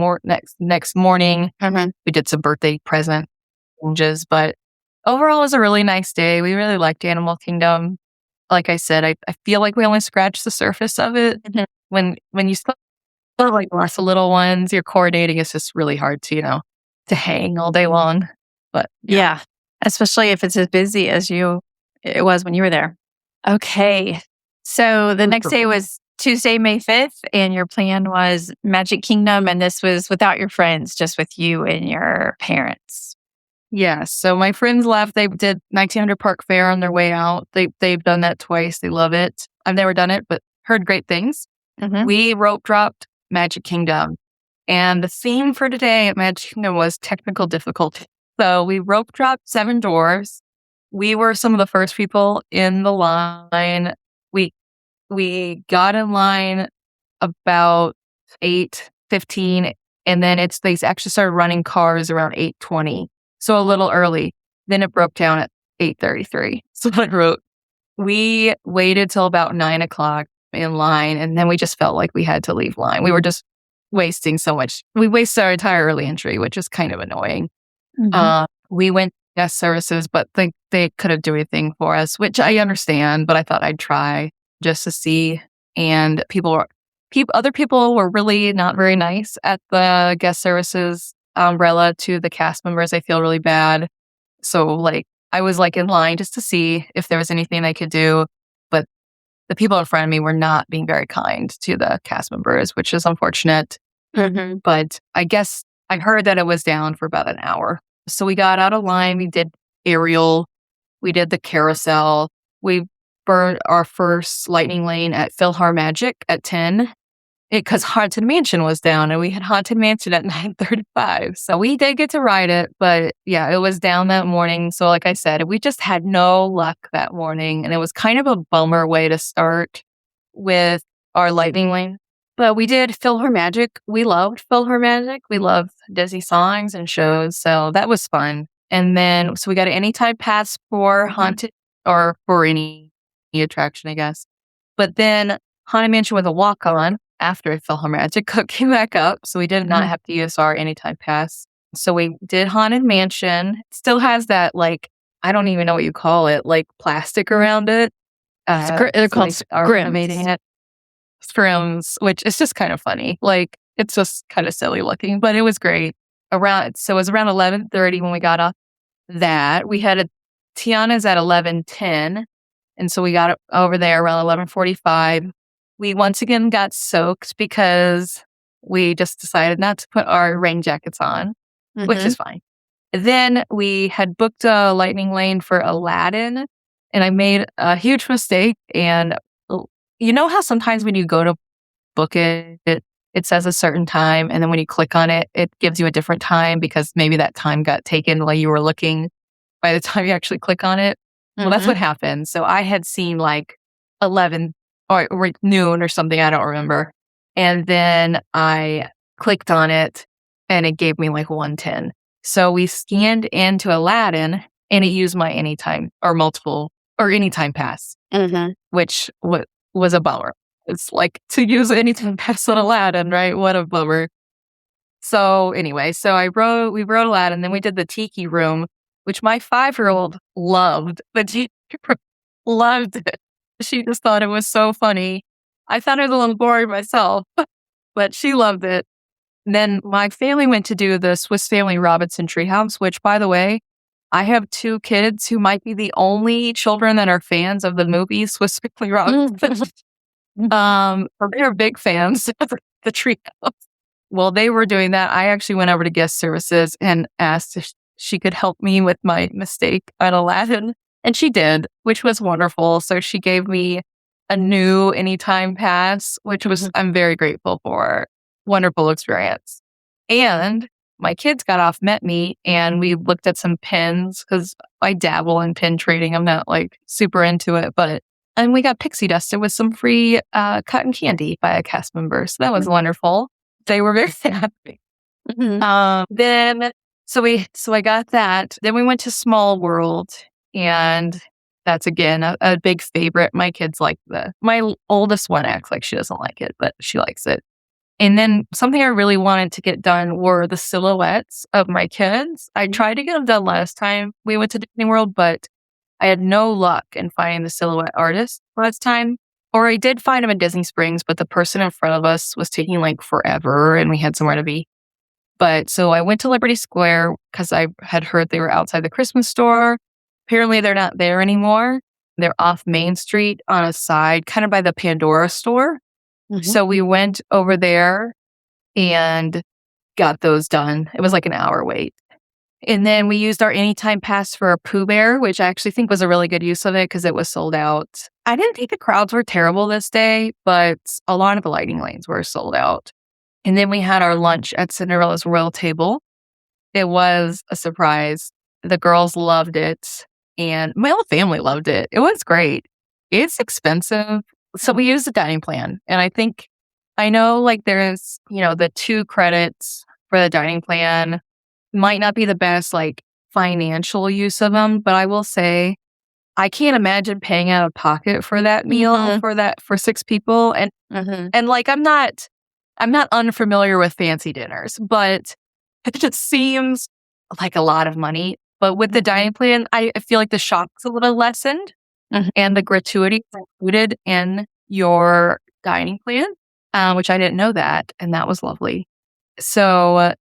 next morning. We did some birthday present changes, but overall, it was a really nice day. We really liked Animal Kingdom. Like I said, I feel like we only scratched the surface of it. When you still like lots of little ones, you're coordinating. It's just really hard to to hang all day long. But Yeah, especially if it's as busy as it was when you were there. Okay. So the next day was Tuesday, May 5th, and your plan was Magic Kingdom, and this was without your friends, just with you and your parents. yeah. So my friends left. They did 1900 Park Fair on their way out. They've done that twice. They love it. I've never done it, but heard great things. We rope dropped Magic Kingdom. And the theme for today at Magic Kingdom was technical difficulty. So we rope dropped 7 doors. We were some of the first people in the line. We got in line about 8:15, and then they actually started running cars around 8:20. So a little early. Then it broke down at 8:33. So I wrote, we waited till about 9:00 in line, and then we just felt like we had to leave line. We were just wasting so much. We wasted our entire early entry, which is kind of annoying. We went guest services, but they couldn't do anything for us, which I understand, but I thought I'd try just to see. And other people were really not very nice at the guest services umbrella to the cast members. I feel really bad. So I was in line just to see if there was anything they could do, but the people in front of me were not being very kind to the cast members, which is unfortunate. But I guess I heard that it was down for about an hour. So we got out of line. We did Ariel. We did the carousel. We burned our first lightning lane at PhilharMagic at 10 because Haunted Mansion was down, and we had Haunted Mansion at 9:35. So we did get to ride it, but yeah, it was down that morning. So like I said, we just had no luck that morning, and it was kind of a bummer way to start with our lightning lane. But we did PhilharMagic. We loved PhilharMagic. We loved Disney songs and shows, so that was fun. And then, so we got an anytime pass for Haunted, or for any attraction, I guess. But then Haunted Mansion was a walk-on after PhilharMagic came back up, so we did not have to use our anytime pass. So we did Haunted Mansion. It still has that, I don't even know what you call it, plastic around it. They're called scrims. Scrims, which is just kind of funny. It's just kind of silly looking, but it was great. So it was around 11:30 when we got off that. We had Tiana's at 11:10, and so we got over there around 11:45. We once again got soaked because we just decided not to put our rain jackets on, which is fine. Then we had booked a lightning lane for Aladdin, and I made a huge mistake. And you know how sometimes when you go to book it says a certain time, and then when you click on it, it gives you a different time because maybe that time got taken while you were looking by the time you actually click on it. Well, that's what happened. So I had seen 11 or noon or something, I don't remember. And then I clicked on it and it gave me 1:10. So we scanned into Aladdin and it used my anytime or anytime pass, which was a bummer. It's to use anytime pass on Aladdin, right? What a bummer. So anyway, we rode Aladdin, then we did the Tiki Room, which my 5-year-old loved. The Tiki Room, loved it. She just thought it was so funny. I thought it was a little boring myself, but she loved it. And then my family went to do the Swiss Family Robinson Treehouse, which, by the way, I have 2 kids who might be the only children that are fans of the movie Swiss Family Robinson. They're big fans of the treehouse. While they were doing that, I actually went over to guest services and asked if she could help me with my mistake on Aladdin. And she did, which was wonderful. So she gave me a new anytime pass, which I'm very grateful for. Wonderful experience. And my kids got off, met me, and we looked at some pins because I dabble in pin trading. I'm not super into it, and we got pixie dusted with some free cotton candy by a cast member. So that was wonderful. They were very happy. Then I got that. Then we went to Small World, and That's again a big favorite. My kids like my oldest one acts like she doesn't like it, but she likes it. And then something I really wanted to get done were the silhouettes of my kids. I tried to get them done last time we went to Disney World, but I had no luck in finding the silhouette artist last time. Or I did find them in Disney Springs, but the person in front of us was taking like forever and we had somewhere to be. But so I went to Liberty Square because I had heard they were outside the Christmas store. Apparently they're not there anymore. They're off Main Street on a side, kind of by the Pandora store. So we went over there and got those done. It was like an hour wait. And then we used our anytime pass for a Pooh Bear, which I actually think was a really good use of it because it was sold out. I didn't think the crowds were terrible this day, but a lot of the lighting lanes were sold out. And then we had our lunch at Cinderella's Royal Table. It was a surprise. The girls loved it, and my whole family loved it. It was great. It's expensive. So we used a dining plan. And I know like there's, the 2 credits for the dining plan might not be the best like financial use of them, but I will say I can't imagine paying out of pocket for that meal for 6 people. And like I'm not unfamiliar with fancy dinners, but it just seems like a lot of money. But with the dining plan, I feel like the shock's a little lessened and the gratuity is included in your dining plan, which I didn't know that. And that was lovely. So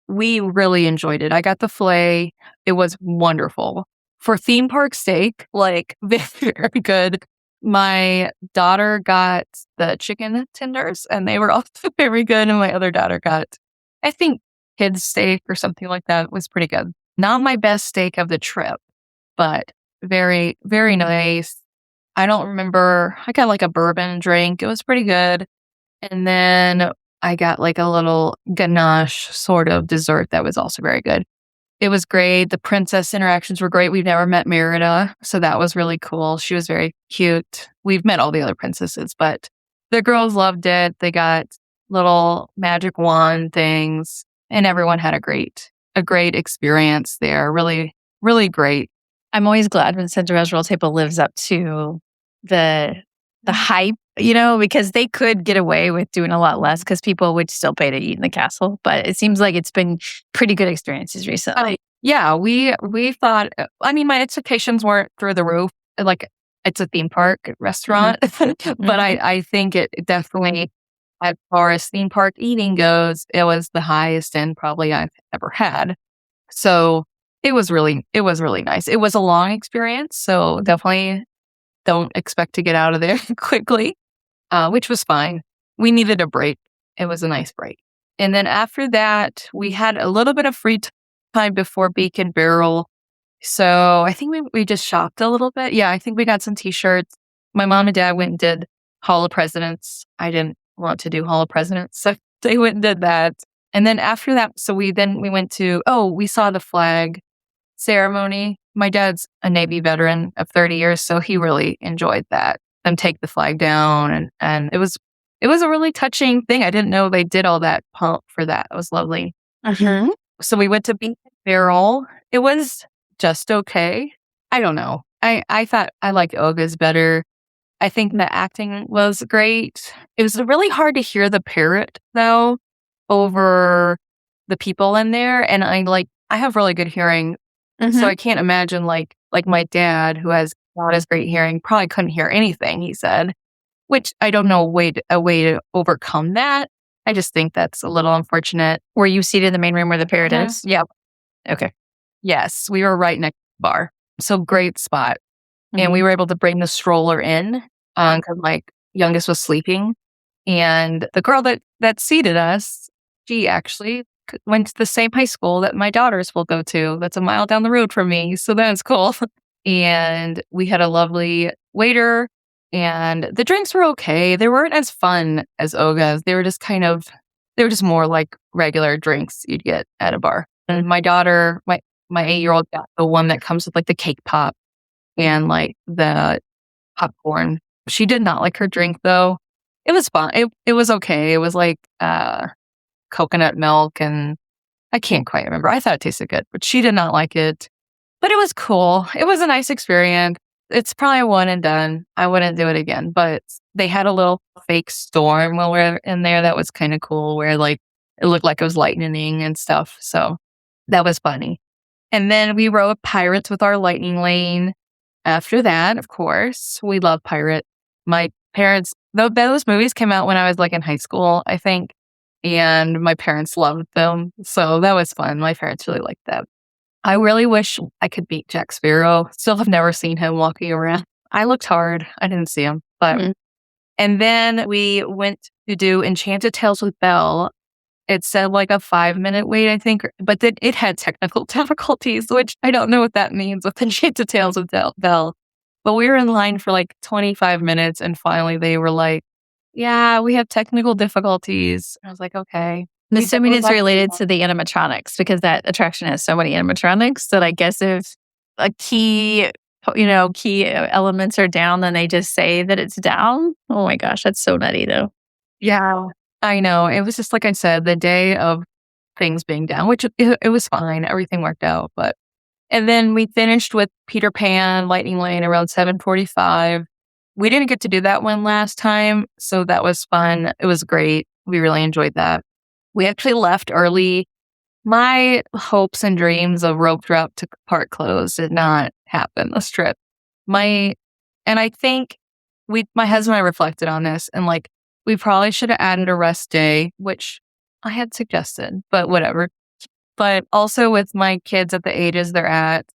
we really enjoyed it. I got the filet. It was wonderful. For theme park steak, like very good. My daughter got the chicken tenders and they were also very good. And my other daughter got, I think, kids steak or something like that. It was pretty good. Not my best steak of the trip, but very, very nice. I don't remember. I got like a bourbon drink. It was pretty good. And then I got like a little ganache sort of dessert that was also very good. It was great. The princess interactions were great. We've never met Merida, so that was really cool. She was very cute. We've met all the other princesses, but the girls loved it. They got little magic wand things, and everyone had a great experience there. Really, really great. I'm always glad when Cinderella's Royal Table lives up to the hype, because they could get away with doing a lot less because people would still pay to eat in the castle. But it seems like it's been pretty good experiences recently. Yeah, we thought, my expectations weren't through the roof. Like, it's a theme park restaurant, but I think it definitely, as far as theme park eating goes, it was the highest end probably I've ever had. So it was really nice. It was a long experience, so definitely don't expect to get out of there quickly, which was fine. We needed a break. It was a nice break. And then after that, we had a little bit of free time before Beak Barrel. So I think we just shopped a little bit. Yeah, I think we got some t-shirts. My mom and dad went and did Hall of Presidents. I didn't want to do Hall of Presidents, so they went and did that. And then after that, so we went to, we saw the flag ceremony. My dad's a Navy veteran of 30 years, so he really enjoyed that. Them take the flag down, and it was a really touching thing. I didn't know they did all that pomp for that. It was lovely. So we went to Beak Barrel. It was just okay. I don't know. I thought I liked Oga's better. I think the acting was great. It was really hard to hear the parrot though over the people in there, and I have really good hearing. So I can't imagine like my dad, who has not as great hearing, probably couldn't hear anything he said, which I don't know a way to overcome that. I just think that's a little unfortunate. Were you seated in the main room where the parrot is? Yeah. Okay. Yes, we were right next to the bar. So great spot. And we were able to bring the stroller in because my youngest was sleeping. And the girl that seated us, she actually went to the same high school that my daughters will go to. That's a mile down the road from me. So that's cool. And we had a lovely waiter, and the drinks were okay. They weren't as fun as Oga's. They were just more like regular drinks you'd get at a bar. And my daughter, my 8-year-old, got the one that comes with like the cake pop and like the popcorn. She did not like her drink though. It was fun. It was okay. It was like coconut milk, and I can't quite remember. I thought it tasted good, but she did not like it. But it was cool. It was a nice experience. It's probably a one and done. I wouldn't do it again, but they had a little fake storm while we are in there that was kind of cool where like it looked like it was lightning and stuff. So that was funny. And then we rode Pirates with our lightning lane. After that, of course, we love Pirate. My parents, though those movies came out when I was like in high school, I think, and my parents loved them. So that was fun. My parents really liked that. I really wish I could beat Jack Sparrow. Still have never seen him walking around. I looked hard. I didn't see him. But And then we went to do Enchanted Tales with Belle. It said like a 5-minute wait, I think, but then it had technical difficulties, which I don't know what that means with Enchanted Tales with Belle. But we were in line for like 25 minutes and finally they were like, yeah, we have technical difficulties. I was like, okay. I'm assuming it's related to the animatronics because that attraction has so many animatronics that I guess if a key elements are down, then they just say that it's down. Oh my gosh, that's so nutty though. Yeah, I know. It was just like I said, the day of things being down, which it was fine. Everything worked out. And then we finished with Peter Pan Lightning Lane around 7:45. We didn't get to do that one last time, so that was fun. It was great. We really enjoyed that. We actually left early. My hopes and dreams of rope drop to park close did not happen this trip. And I think my husband and I reflected on this and like, we probably should have added a rest day, which I had suggested, but whatever. But also with my kids at the ages they're at,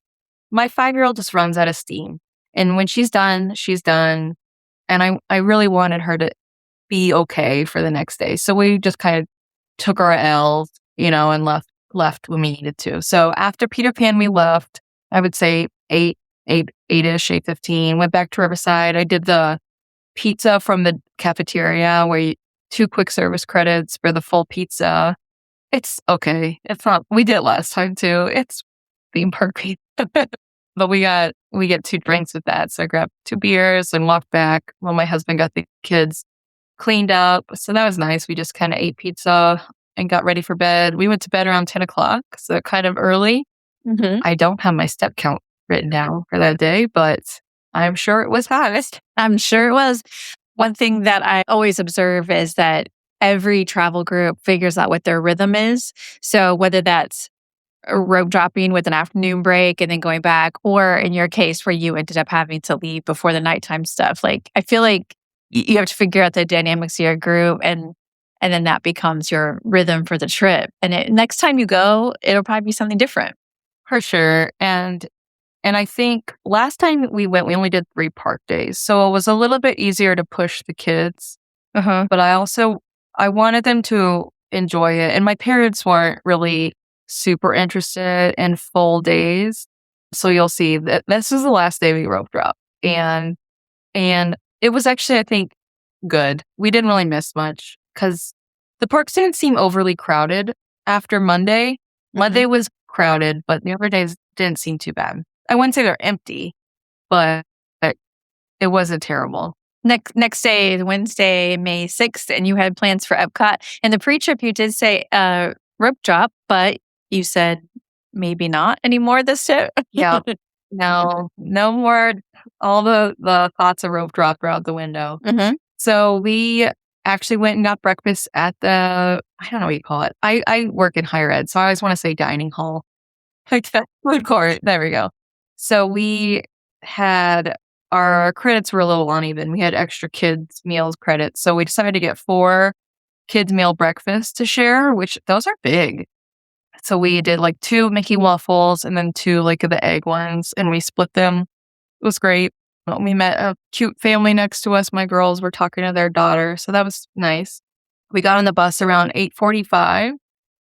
my 5-year-old just runs out of steam. And when she's done, she's done. And I really wanted her to be okay for the next day. So we just kind of took our L's, and left when we needed to. So after Peter Pan, we left, I would say 8-ish, 8:15, went back to Riverside. I did the pizza from the cafeteria where 2 quick service credits for the full pizza. It's okay. It's not, we did it last time too. It's theme park pizza. But we get 2 drinks with that. So I grabbed 2 beers and walked back while my husband got the kids cleaned up. So that was nice. We just kind of ate pizza and got ready for bed. We went to bed around 10 o'clock, so kind of early. I don't have my step count written down for that day, but I'm sure it was honest. I'm sure it was. One thing that I always observe is that every travel group figures out what their rhythm is. So whether that's rope dropping with an afternoon break and then going back, or in your case where you ended up having to leave before the nighttime stuff, like I feel like you have to figure out the dynamics of your group and then that becomes your rhythm for the trip. And next time you go, it'll probably be something different. For sure. And I think last time we went, we only did 3 park days. So it was a little bit easier to push the kids. But I wanted them to enjoy it. And my parents weren't really super interested in full days. So you'll see that this is the last day we rope drop. And it was actually, I think, good. We didn't really miss much because the parks didn't seem overly crowded after Monday. Monday was crowded, but the other days didn't seem too bad. I wouldn't say they're empty, but it wasn't terrible. Next day is Wednesday, May 6th, and you had plans for Epcot. And the pre-trip, you did say rope drop, but you said maybe not anymore this trip. Yeah. No more. All the thoughts of rope drop are out the window. So we actually went and got breakfast at I don't know what you call it. I work in higher ed, so I always want to say dining hall. Like that food court. There we go. So we had, our credits were a little uneven. We had extra kids meals credits. So we decided to get 4 kids meal breakfasts to share, which those are big. So we did like 2 Mickey waffles and then 2 like the egg ones, and we split them. It was great. We met a cute family next to us. My girls were talking to their daughter, so that was nice. We got on the bus around 8:45.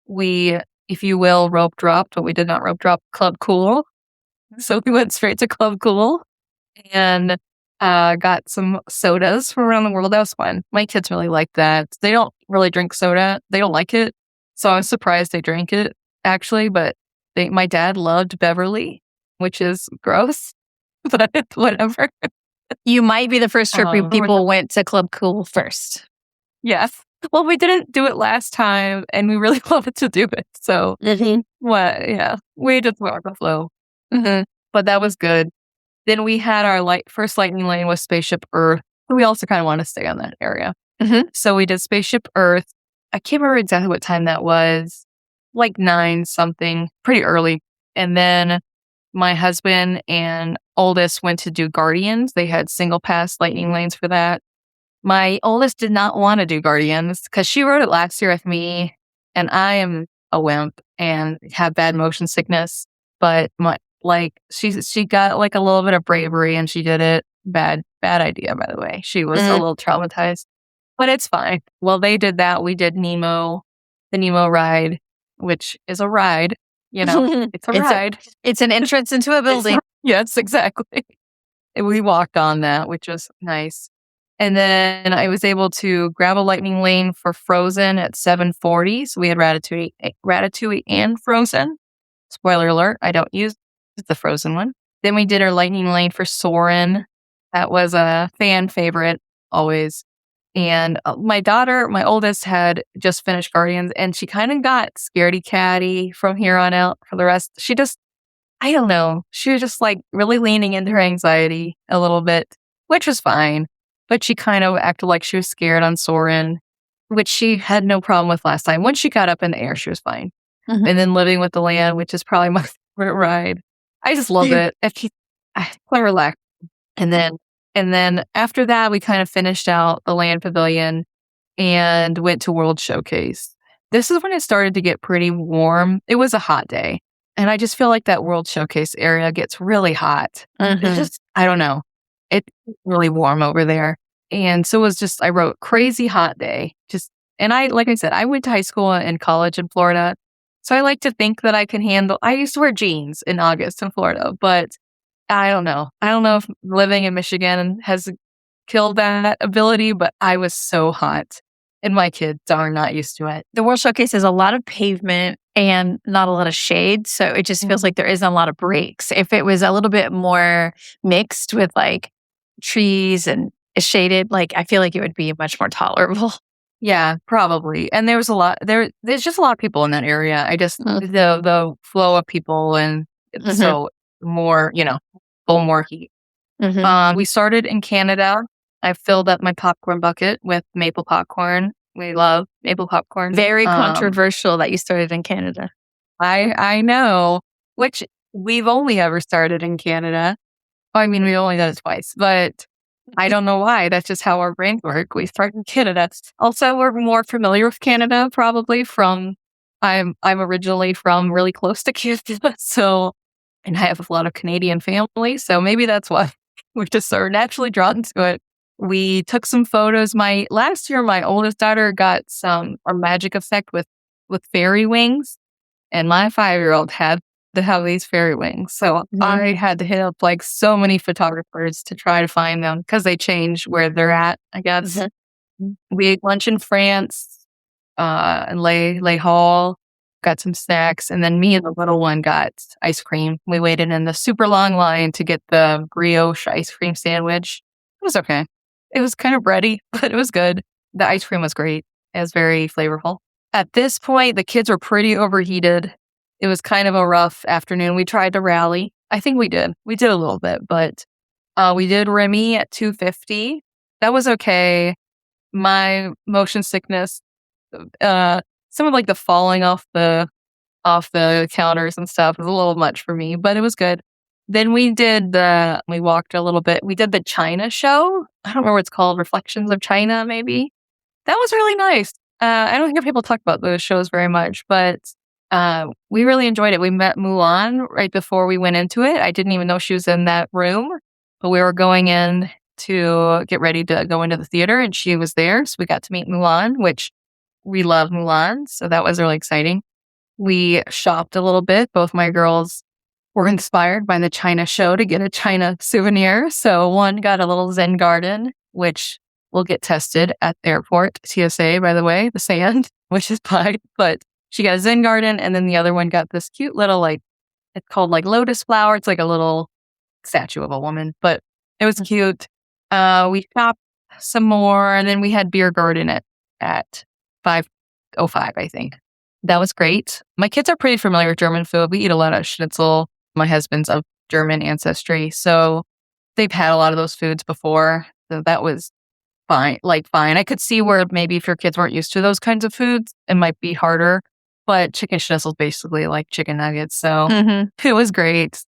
We, if you will, rope dropped, but we did not rope drop Club Cool. So we went straight to Club Cool and got some sodas from around the world. That was fun. My kids really liked that. They don't really drink soda. They don't like it. So I was surprised they drank it, actually. But my dad loved Beverly, which is gross. But whatever. You might be the first trip where people went to Club Cool first. Yes. Well, we didn't do it last time, and we really wanted to do it. So, yeah, we just went with the flow. But that was good. Then we had our first lightning lane was Spaceship Earth. We also kind of want to stay on that area. So we did Spaceship Earth. I can't remember exactly what time that was, like 9 something, pretty early. And then my husband and oldest went to do Guardians. They had single pass lightning lanes for that. My oldest did not want to do Guardians because she rode it last year with me, and I am a wimp and have bad motion sickness. But she got like a little bit of bravery and she did it. Bad idea, by the way. She was a little traumatized, but it's fine. Well, they did that. We did the Nemo ride, which is a ride. It's a ride. It's an entrance into a building. Yes, exactly. And we walked on that, which was nice. And then I was able to grab a lightning lane for Frozen at 7:40. So we had Ratatouille and Frozen. Spoiler alert, I don't use the Frozen one. Then we did our lightning lane for Soarin'. That was a fan favorite, always. And my oldest, had just finished Guardians, and she kind of got scaredy catty from here on out for the rest. I don't know. She was just like really leaning into her anxiety a little bit, which was fine. But she kind of acted like she was scared on Soarin', which she had no problem with last time. Once she got up in the air, she was fine. And then Living with the Land, which is probably my favorite ride. I just love it. I relax. And then after that, we kind of finished out the Land Pavilion and went to World Showcase. This is when it started to get pretty warm. It was a hot day. And I just feel like that World Showcase area gets really hot. It's just, I don't know. It's really warm over there. And so it was just, I wrote crazy hot day. Like I said, I went to high school and college in Florida. So I like to think that I can handle, I used to wear jeans in August in Florida, but I don't know. I don't know if living in Michigan has killed that ability, but I was so hot and my kids are not used to it. The World Showcase is a lot of pavement and not a lot of shade. So it just feels like there isn't a lot of breaks. If it was a little bit more mixed with like trees and shaded, like I feel like it would be much more tolerable. Yeah, probably. And there was there's just a lot of people in that area. I just, the flow of people and so more, full more heat. We started in Canada. I filled up my popcorn bucket with maple popcorn. We love maple popcorn. Very controversial that you started in Canada. I know, which we've only ever started in Canada. I mean, we only done it twice, but I don't know why. That's just how our brains work. We start in Canada. Also, we're more familiar with Canada, probably from, I'm originally from really close to Canada. So, and I have a lot of Canadian family. So maybe that's why we just are naturally drawn to it. We took some photos. Last year, my oldest daughter got a magic effect with fairy wings. And my 5-year-old had to have these fairy wings. So I had to hit up like so many photographers to try to find them because they change where they're at, I guess. We ate lunch in France, and lay hall, got some snacks, and then me and the little one got ice cream. We waited in the super long line to get the brioche ice cream sandwich. It was okay. It was kind of bready, but it was good. The ice cream was great. It was very flavorful. At this point, the kids were pretty overheated. It was kind of a rough afternoon. We tried to rally. I think we did. We did a little bit, but we did Remy at 250. That was okay. My motion sickness, some of like the falling off the counters and stuff was a little much for me, but it was good. Then we walked a little bit. We did the China show. I don't remember what it's called. Reflections of China, maybe. That was really nice. I don't hear people talk about those shows very much, but we really enjoyed it. We met Mulan right before we went into it. I didn't even know she was in that room, but we were going in to get ready to go into the theater and she was there. So we got to meet Mulan, which we love Mulan. So that was really exciting. We shopped a little bit. Both my girls were inspired by the China show to get a China souvenir. So one got a little Zen garden, which will get tested at the airport. TSA, by the way, the sand, which is fine. But she got a Zen garden, and then the other one got this cute little, it's called lotus flower. It's like a little statue of a woman, but it was cute. We shopped some more, and then we had Biergarten at 5:05, I think. That was great. My kids are pretty familiar with German food. We eat a lot of schnitzel. My husband's of German ancestry, so they've had a lot of those foods before. So that was fine. Like, fine. I could see where maybe if your kids weren't used to those kinds of foods, it might be harder. But chicken schnitzels basically like chicken nuggets. So Mhm. it was great.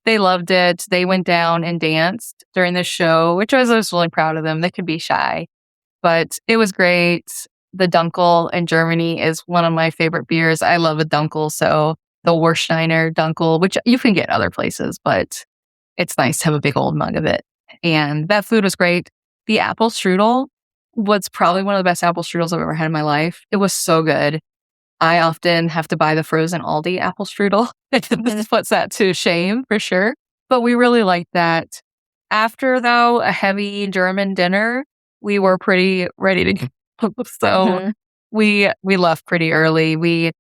They loved it. They went down and danced during the show, which I was really proud of them. They could be shy, but it was great. The Dunkel in Germany is one of my favorite beers. I love a Dunkel. So the Warsteiner Dunkel, which you can get other places, but it's nice to have a big old mug of it. And that food was great. The apple strudel was probably one of the best apple strudels I've ever had in my life. It was so good. I often have to buy the frozen Aldi apple strudel. This puts that to shame for sure. But we really liked that. After, though, a heavy German dinner, we were pretty ready to go. So Mhm. we left pretty early. We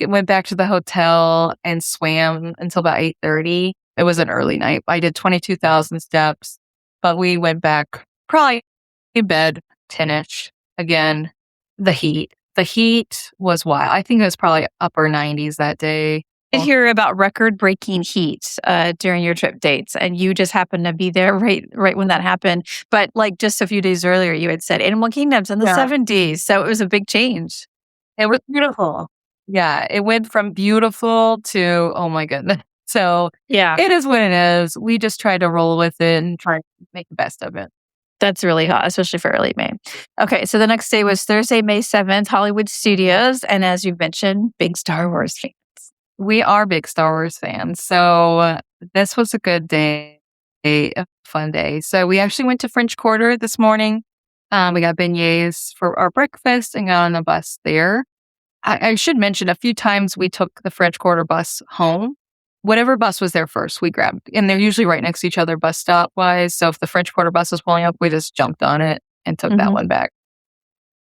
went back to the hotel and swam until about 8:30. It was an early night. I did 22,000 steps, but we went back probably in bed 10ish. Again, the heat. The heat was wild. I think it was probably upper 90s that day. I hear about record-breaking heat, during your trip dates, and you just happened to be there right when that happened. But, like, just a few days earlier, you had said Animal Kingdom's in the Yeah. 70s, so it was a big change. It was beautiful. Yeah, it went from beautiful to, oh my goodness. So Yeah, it is what it is. We just try to roll with it and try to make the best of it. that's really hot, especially for early May. Okay, so the next day was Thursday, May 7th, Hollywood Studios, and as you mentioned, big Star Wars fan. We are big Star Wars fans. So this was a good day, a fun day. So we actually went to French Quarter this morning. We got beignets for our breakfast and got on a bus there. I should mention a few times we took the French Quarter bus home. Whatever bus was there first, we grabbed. And they're usually right next to each other bus stop wise. So if the French Quarter bus was pulling up, we just jumped on it and took that Mhm. one back.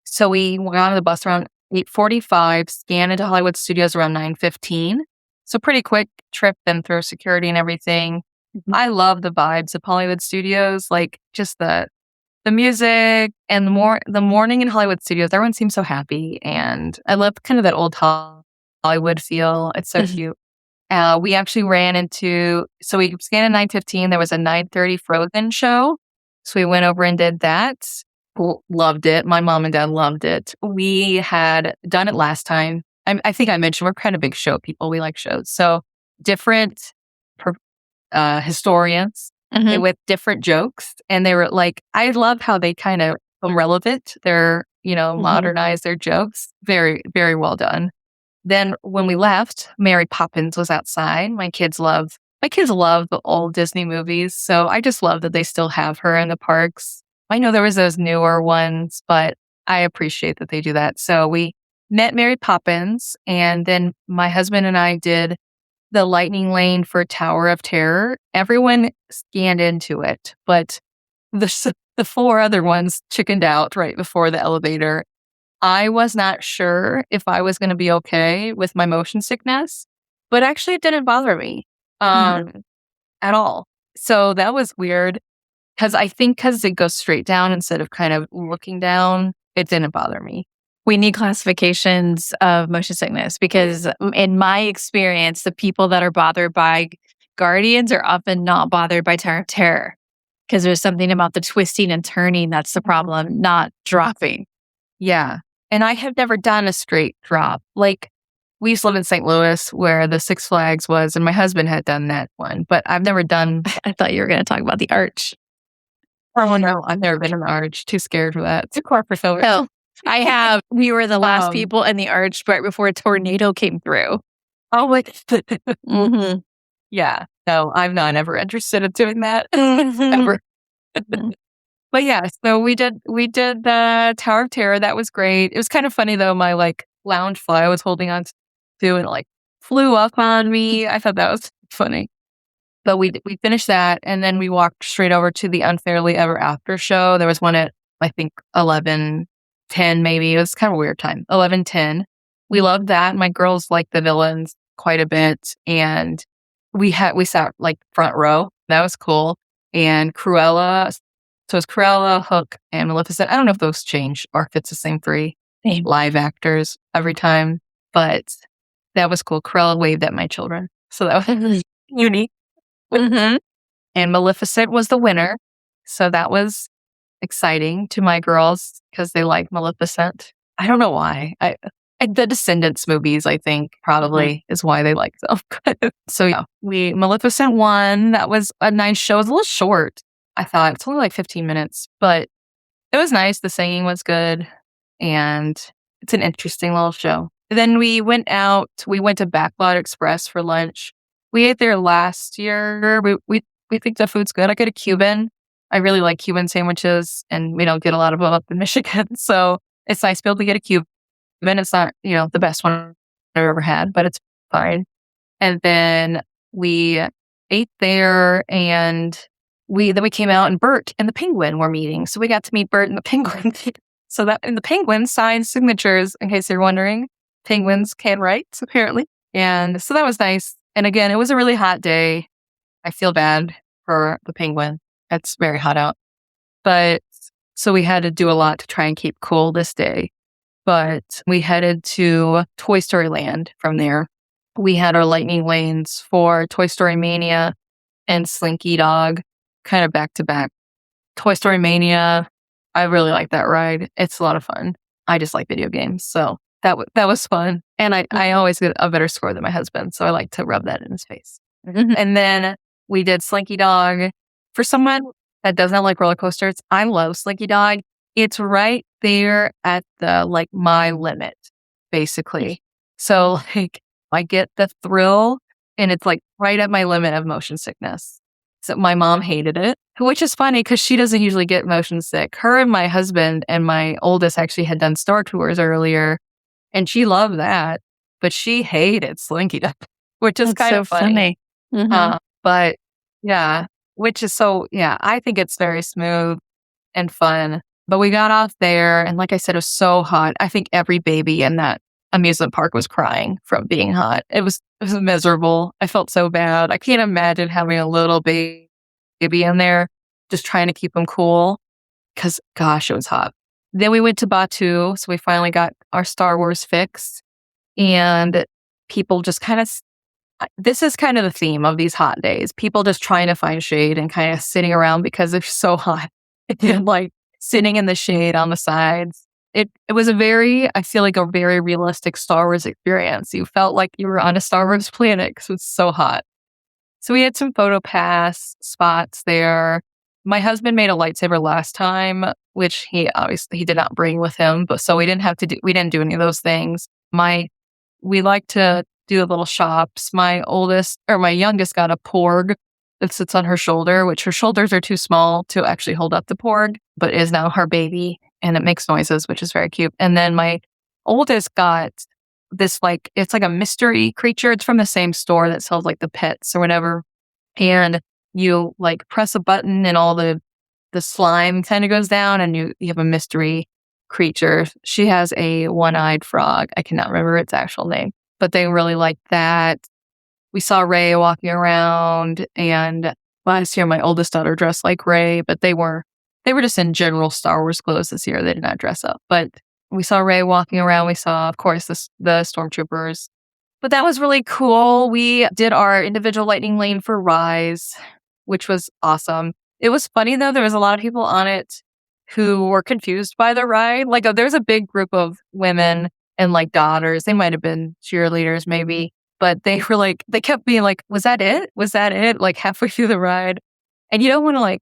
So we got on the bus around 8:45, scanned into Hollywood Studios around 9:15. So pretty quick trip, then through security and everything. Mhm. I love the vibes of Hollywood Studios, like just the music and the morning in Hollywood Studios. Everyone seems so happy, and I love kind of that old Hollywood feel. It's so Mhm. cute. We actually ran into, so we scanned at 9:15. There was a 9:30 Frozen show. So we went over and did that. Loved it. My mom and dad loved it. We had done it last time. I think I mentioned we're kind of big show people. We like shows. So different per- historians Mhm. with different jokes. And they were like, I love how they kind of become relevant. They're, Mhm. modernize their jokes. Very, very well done. Then when we left, Mary Poppins was outside. My kids love the old Disney movies. So I just love that they still have her in the parks. I know there was those newer ones, but I appreciate that they do that. So we met Mary Poppins, and then my husband and I did the lightning lane for Tower of Terror. Everyone scanned into it, but the four other ones chickened out right before the elevator. I was not sure if I was going to be okay with my motion sickness, but actually it didn't bother me Mhm. um, at all. So that was weird because I think because it goes straight down instead of kind of looking down, it didn't bother me. We need classifications of motion sickness because, in my experience, the people that are bothered by Guardians are often not bothered by Tower of Terror because there's something about the twisting and turning that's the problem, not dropping. Yeah. And I have never done a straight drop. Like we used to live in St. Louis where the Six Flags was, and my husband had done that one, but I've never done. I thought you were going to talk about the arch. Oh no, I've never been in the arch. Too scared for that. Too claustrophobic. Oh, I have. We were the last Um, people in the arch right before a tornado came through. oh wait. Mhm. Yeah. No, I'm not ever interested in doing that. Ever. Mhm. But yeah, so we did the Tower of Terror. That was great. It was kind of funny though. My lounge fly I was holding on to and it flew up on me. I thought that was funny. But we finished that and then we walked straight over to the Unfairly Ever After show. There was one at I think 11:10 maybe. It was kind of a weird time. 11:10. We loved that. My girls liked the villains quite a bit, and we sat front row. That was cool. And Cruella. So it's Cruella, Hook, and Maleficent. I don't know if those change or if it's the same three Same. live actors every time, but that was cool. Cruella waved at my children, so that was unique. Mhm. and Maleficent was the winner. So that was exciting to my girls because they like Maleficent. I don't know why. The Descendants movies, I think, probably is why they like them. So yeah, Maleficent won. That was a nice show. It was a little short. I thought it's only like 15 minutes, but it was nice. The singing was good, and it's an interesting little show. Then we went out. We went to Backlot Express for lunch. We ate there last year. We think the food's good. I get a Cuban. I really like Cuban sandwiches, and we don't get a lot of them up in Michigan, so it's nice to be able to get a Cuban. It's not, the best one I've ever had, but it's fine. And then we ate there, and then we came out, and Bert and the penguin were meeting. So we got to meet Bert and the penguin. And the penguin signed signatures, in case you're wondering. Penguins can write, apparently. And so that was nice. And again, it was a really hot day. I feel bad for the penguin. It's very hot out. But so we had to do a lot to try and keep cool this day. But we headed to Toy Story Land from there. We had our lightning lanes for Toy Story Mania and Slinky Dog, kind of back to back. Toy Story Mania, I really like that ride. It's a lot of fun. I just like video games, so that was fun. And I always get a better score than my husband, so I like to rub that in his face. And then we did Slinky Dog. For someone that doesn't like roller coasters, I love Slinky Dog. It's right there at the my limit, basically. So I get the thrill, and it's right at my limit of motion sickness. So my mom hated it, which is funny because she doesn't usually get motion sick. Her and my husband and my oldest actually had done Star Tours earlier, and she loved that, but she hated Slinky Dog, which is kind of funny. But yeah, I think it's very smooth and fun. But we got off there, and like I said, it was so hot. I think every baby in that amusement park was crying from being hot. It was miserable. I felt so bad. I can't imagine having a little baby in there, just trying to keep them cool, because gosh, it was hot. Then we went to Batu, so we finally got our Star Wars fix, and people just this is kind of the theme of these hot days. People just trying to find shade and kind of sitting around because it's so hot. And sitting in the shade on the sides. It was I feel like a very realistic Star Wars experience. You felt like you were on a Star Wars planet because it was so hot. So we had some photo pass spots there. My husband made a lightsaber last time, which he did not bring with him, but so we didn't do any of those things. We like to do little shops. My youngest got a porg that sits on her shoulder, which her shoulders are too small to actually hold up the porg, but is now her baby, and it makes noises, which is very cute. And then my oldest got this it's like a mystery creature. It's from the same store that sells the pets or whatever. And you press a button, and all the slime kind of goes down, and you have a mystery creature. She has a one-eyed frog. I cannot remember its actual name, but they really like that. We saw Rey walking around, and last year my oldest daughter dressed like Rey, but they were just in general Star Wars clothes this year. They did not dress up, but we saw Rey walking around. We saw, of course, the stormtroopers, but that was really cool. We did our individual lightning lane for Rise, which was awesome. It was funny though. There was a lot of people on it who were confused by the ride. There's a big group of women and daughters. They might have been cheerleaders maybe. But they were they kept being was that it? Was that it? Halfway through the ride. And you don't want to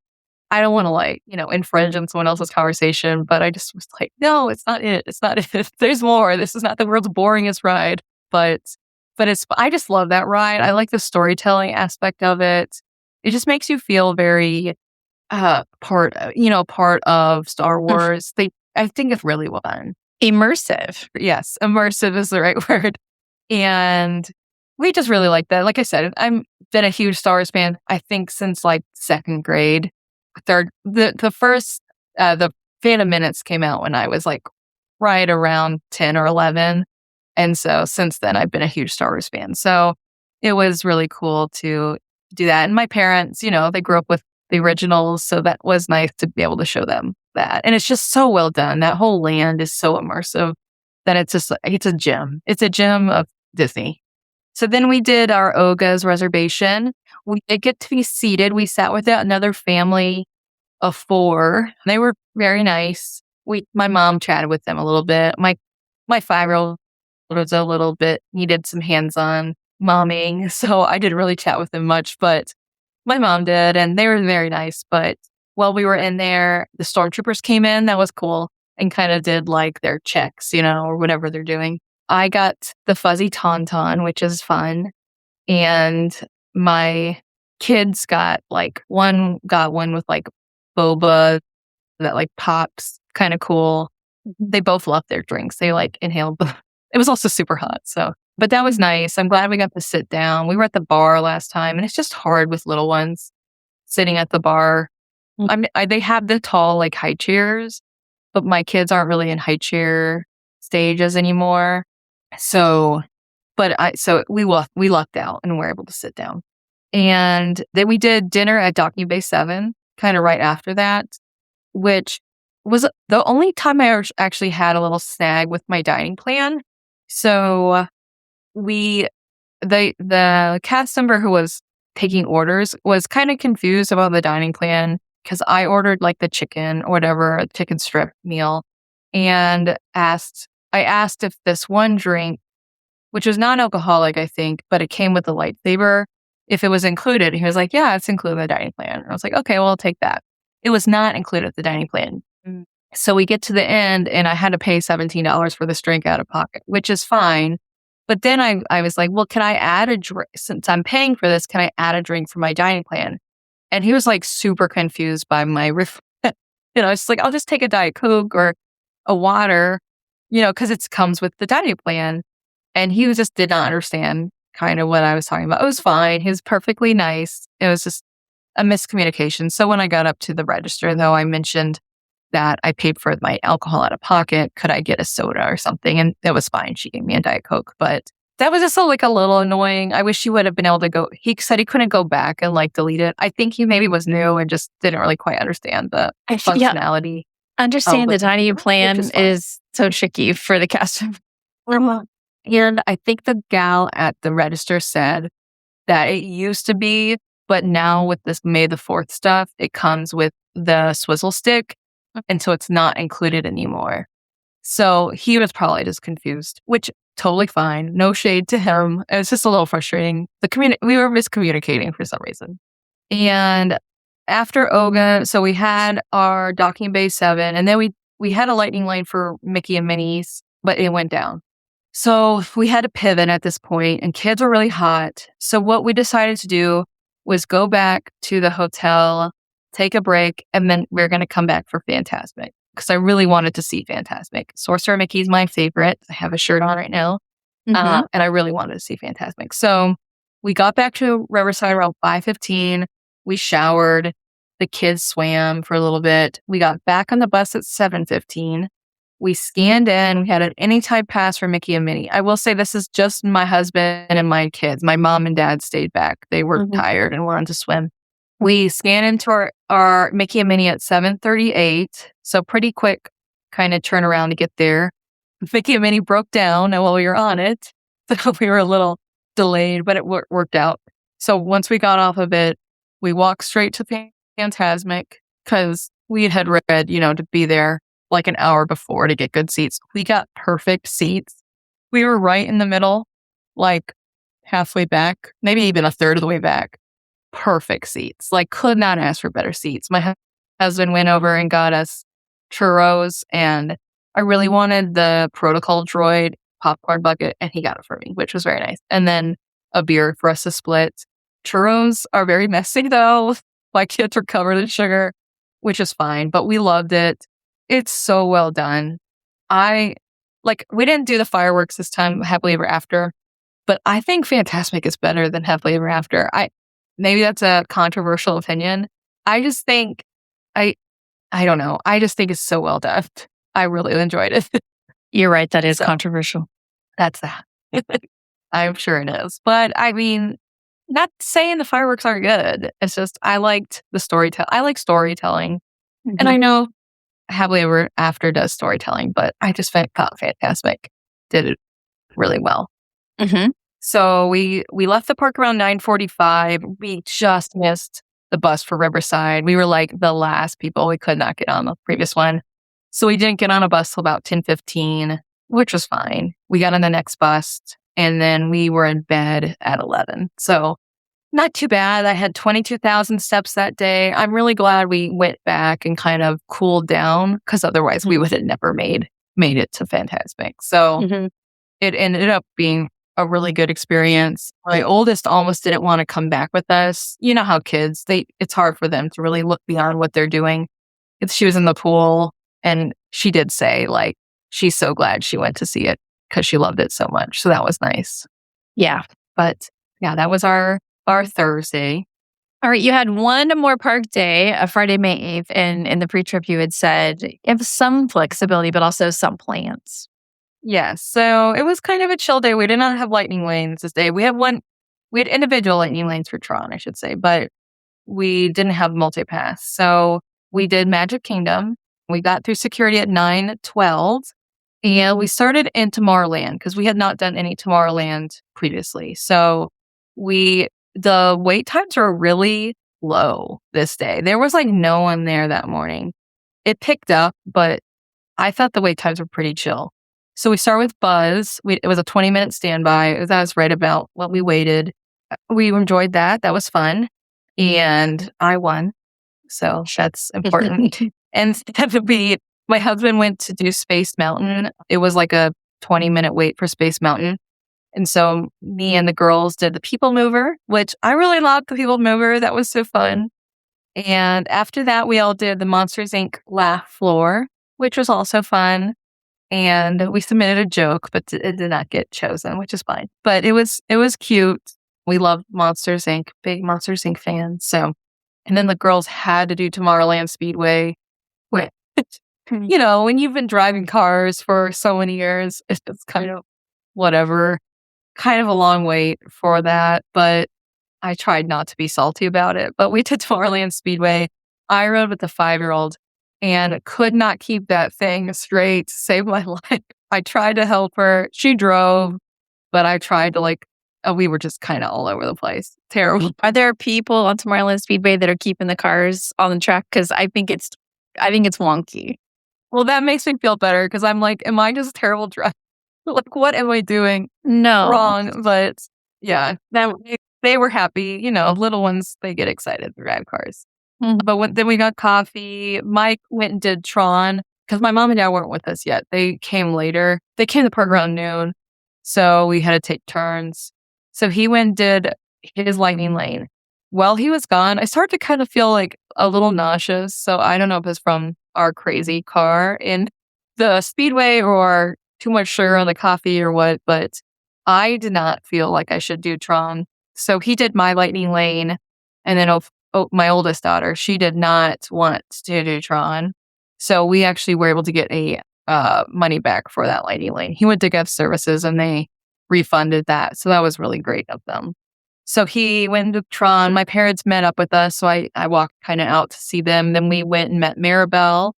I don't want to infringe on someone else's conversation, but I just was no, it's not it. It's not it. There's more. This is not the world's boringest ride. But I just love that ride. I like the storytelling aspect of it. It just makes you feel very part of Star Wars. I think it's really well done. Immersive. Yes, immersive is the right word. And we just really like that. Like I said, I've been a huge Star Wars fan, I think, since second grade. The Phantom Menace came out when I was right around 10 or 11. And so since then, I've been a huge Star Wars fan. So it was really cool to do that. And my parents, they grew up with the originals. So that was nice to be able to show them that. And it's just so well done. That whole land is so immersive that it's a gem. It's a gem of Disney. So then we did our Oga's reservation. we did get to be seated. We sat with another family of 4. They were very nice. My mom chatted with them a little bit. My 5-year-old was a little bit needed some hands-on momming, so I didn't really chat with them much, but my mom did, and they were very nice. But while we were in there, the stormtroopers came in. That was cool, and kind of did like their checks, or whatever they're doing. I got the fuzzy tauntaun, which is fun, and my kids got one with like boba that like pops, kind of cool. They both love their drinks. They like inhale. It was also super hot, but that was nice. I'm glad we got to sit down. We were at the bar last time, and it's just hard with little ones sitting at the bar. They have the tall like high chairs, but my kids aren't really in high chair stages anymore. So we lucked out and were able to sit down. And then we did dinner at Docking Bay 7, kind of right after that, which was the only time I actually had a little snag with my dining plan. So the cast member who was taking orders was kind of confused about the dining plan because I ordered like the chicken or whatever, chicken strip meal, and I asked if this one drink, which was non-alcoholic, I think, but it came with a lightsaber, if it was included. He was like, yeah, it's included in the dining plan. And I was like, okay, well, I'll take that. It was not included in the dining plan. So we get to the end, and I had to pay $17 for this drink out of pocket, which is fine. But then I was like, well, can I add a drink? Since I'm paying for this, can I add a drink for my dining plan? And he was like super confused by my it's like, I'll just take a Diet Coke or a water, because it comes with the dining plan. And he just did not understand kind of what I was talking about. It was fine. He was perfectly nice. It was just a miscommunication. So when I got up to the register, though, I mentioned that I paid for my alcohol out of pocket. Could I get a soda or something? And it was fine. She gave me a Diet Coke. But that was just a little annoying. I wish he would have been able to go. He said he couldn't go back and delete it. I think he maybe was new and just didn't really quite understand the functionality. Understand the dining plan is so tricky for the cast. And I think the gal at the register said that it used to be, but now with this May the 4th stuff, it comes with the swizzle stick. And so it's not included anymore. So he was probably just confused, which totally fine. No shade to him. It was just a little frustrating. We were miscommunicating for some reason. And after Oga, so we had our Docking Bay 7, and then we had a lightning lane for Mickey and Minnie's, but it went down. So we had to pivot at this point, and kids were really hot. So what we decided to do was go back to the hotel, take a break, and then we're going to come back for Fantasmic because I really wanted to see Fantasmic. Sorcerer Mickey's my favorite. I have a shirt on right now, and I really wanted to see Fantasmic. So we got back to Riverside around 5:15. We showered. The kids swam for a little bit. We got back on the bus at 7:15. We scanned in. We had an anytime pass for Mickey and Minnie. I will say this is just my husband and my kids. My mom and dad stayed back. They were tired and wanted to swim. We scanned into our Mickey and Minnie at 7:38. So pretty quick kind of turnaround to get there. Mickey and Minnie broke down while we were on it. So we were a little delayed, but it worked out. So once we got off of it, we walked straight to Fantasmic because we had read, to be there like an hour before to get good seats. We got perfect seats. We were right in the middle, like halfway back, maybe even a third of the way back. Perfect seats. Could not ask for better seats. My husband went over and got us churros, and I really wanted the protocol droid popcorn bucket, and he got it for me, which was very nice. And then a beer for us to split. Churros are very messy though. My kids are covered in sugar, which is fine, but we loved it. It's so well done. We didn't do the fireworks this time, Happily Ever After, but I think Fantasmic is better than Happily Ever After. Maybe that's a controversial opinion. I just think, I don't know. I just think it's so well done. I really enjoyed it. You're right. That is controversial. That's that. I'm sure it is. But I mean, not saying the fireworks aren't good. It's just, I liked the storytelling. I like storytelling. And I know Happily Ever After does storytelling, but I just thought Fantasmic did it really well. So we left the park around 9:45. We just missed the bus for Riverside. We were like the last people. We could not get on the previous one. So we didn't get on a bus till about 10:15, which was fine. We got on the next bus and then we were in bed at 11. So not too bad. I had 22,000 steps that day. I'm really glad we went back and kind of cooled down because otherwise we would have never made it to Fantasmic. So Mhm. it ended up being a really good experience. My oldest almost didn't want to come back with us. You know how kids, it's hard for them to really look beyond what they're doing. She was in the pool and she did say like she's so glad she went to see it because she loved it so much. So that was nice. Yeah. But yeah, that was our Thursday. All right. You had one more park day, a Friday, May 8th. And in the pre trip, you had said you have some flexibility, but also some plans. Yes. So it was kind of a chill day. We did not have lightning lanes this day. We had individual lightning lanes for Tron, I should say, but we didn't have multipass. So we did Magic Kingdom. We got through security at 9:12 and we started in Tomorrowland because we had not done any Tomorrowland previously. So the wait times were really low this day. There was like no one there that morning. It picked up, but I thought the wait times were pretty chill. So we start with Buzz. It was a 20-minute standby. That was right about what we waited. We enjoyed that. That was fun. And I won. So that's important. And my husband went to do Space Mountain. It was like a 20-minute wait for Space Mountain. And so me and the girls did the People Mover, which I really loved the People Mover. That was so fun. And after that, we all did the Monsters, Inc. Laugh Floor, which was also fun. And we submitted a joke, but it did not get chosen, which is fine. But it was cute. We love Monsters, Inc., big Monsters, Inc. fans. So, and then the girls had to do Tomorrowland Speedway, which, when you've been driving cars for so many years, it's just kind of whatever. Kind of a long wait for that, but I tried not to be salty about it. But we did Tomorrowland Speedway. I rode with the 5-year-old and could not keep that thing straight to save my life. I tried to help her. She drove, but I tried to we were just kind of all over the place. Terrible. Are there people on Tomorrowland Speedway that are keeping the cars on the track? Because I think it's wonky. Well, that makes me feel better because I'm like, am I just a terrible driver? Like, what am I doing No. wrong? But yeah, they were happy. Little ones, they get excited to drive cars. Mhm. But then we got coffee. Mike went and did Tron because my mom and dad weren't with us yet. They came later. They came to the park around noon. So we had to take turns. So he went and did his lightning lane. While he was gone, I started to kind of feel like a little nauseous. So I don't know if it's from our crazy car in the speedway or too much sugar on the coffee or what, but I did not feel like I should do Tron. So he did my lightning lane. And then my oldest daughter, she did not want to do Tron. So we actually were able to get a money back for that lightning lane. He went to guest services and they refunded that. So that was really great of them. So he went to Tron. My parents met up with us. So I walked kind of out to see them. Then we went and met Maribel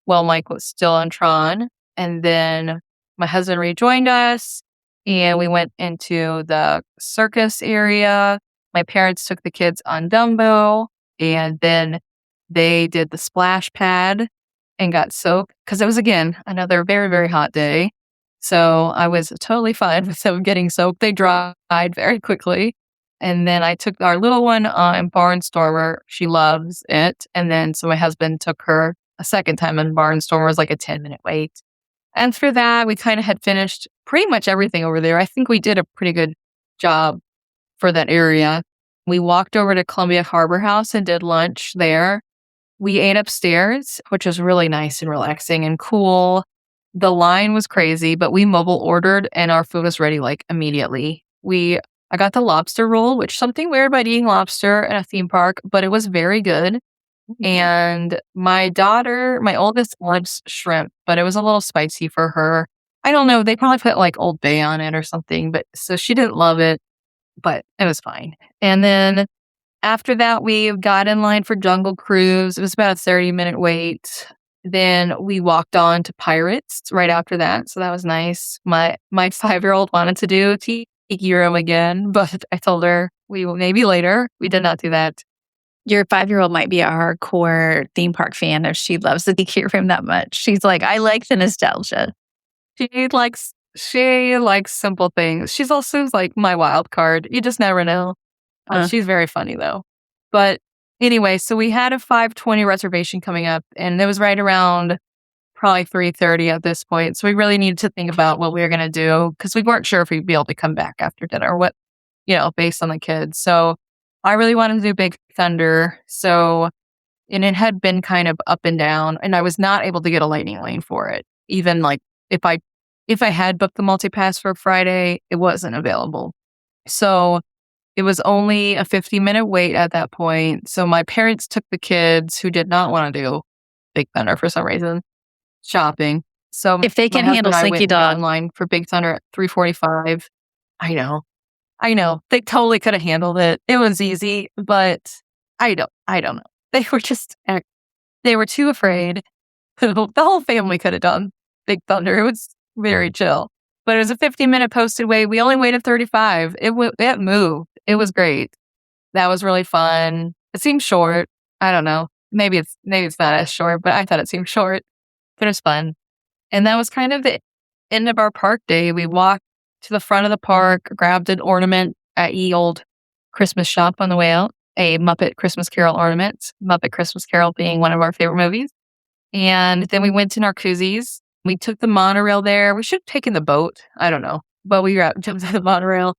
while Mike was still on Tron. And then my husband rejoined us and we went into the circus area. My parents took the kids on Dumbo and then they did the splash pad and got soaked because it was, again, another very, very hot day. So I was totally fine with them getting soaked. They dried very quickly. And then I took our little one on Barnstormer. She loves it. And then so my husband took her a second time in Barnstormer. It was like a 10-minute wait. And for that, we kind of had finished pretty much everything over there. I think we did a pretty good job for that area. We walked over to Columbia Harbor House and did lunch there. We ate upstairs, which was really nice and relaxing and cool. The line was crazy, but we mobile ordered and our food was ready immediately. I got the lobster roll, which is something weird about eating lobster in a theme park, but it was very good. And my oldest loves shrimp, but it was a little spicy for her. I don't know. They probably put Old Bay on it or something, but so she didn't love it, but it was fine. And then after that, we got in line for Jungle Cruise. It was about a 30-minute wait. Then we walked on to Pirates right after that. So that was nice. My 5-year-old wanted to do tiki room again, but I told her we will maybe later. We did not do that. Your 5-year-old might be a hardcore theme park fan if she loves the tiki room that much. She's like, I like the nostalgia. She likes simple things. She's also like my wild card. You just never know. Huh. She's very funny though. But anyway, so we had a 5:20 reservation coming up, and it was right around probably 3:30 at this point. So we really needed to think about what we were going to do because we weren't sure if we'd be able to come back after dinner, or what, based on the kids. So I really wanted to do Big Thunder. And it had been kind of up and down, and I was not able to get a lightning lane for it. Even like if I had booked the multi-pass for Friday, it wasn't available. So it was only a 50-minute wait at that point. So my parents took the kids who did not want to do Big Thunder for some reason shopping. So If they my can husband handle and I Slinky went and got Dog. online for Big Thunder at 3:45. I know. They totally could have handled it. It was easy, but I don't know. They were too afraid. The whole family could have done Big Thunder. It was very chill. But it was a 50-minute posted wait. We only waited 35. It moved. It was great. That was really fun. It seemed short. I don't know. Maybe it's not as short, but I thought it seemed short. But it was fun. And that was kind of the end of our park day. We walked to the front of the park, grabbed an ornament at Ye Old Christmas Shop on the way out, a Muppet Christmas Carol ornament, Muppet Christmas Carol being one of our favorite movies. And then we went to Narcoossee's. We took the monorail there. We should have taken the boat. I don't know. But we jumped on the monorail.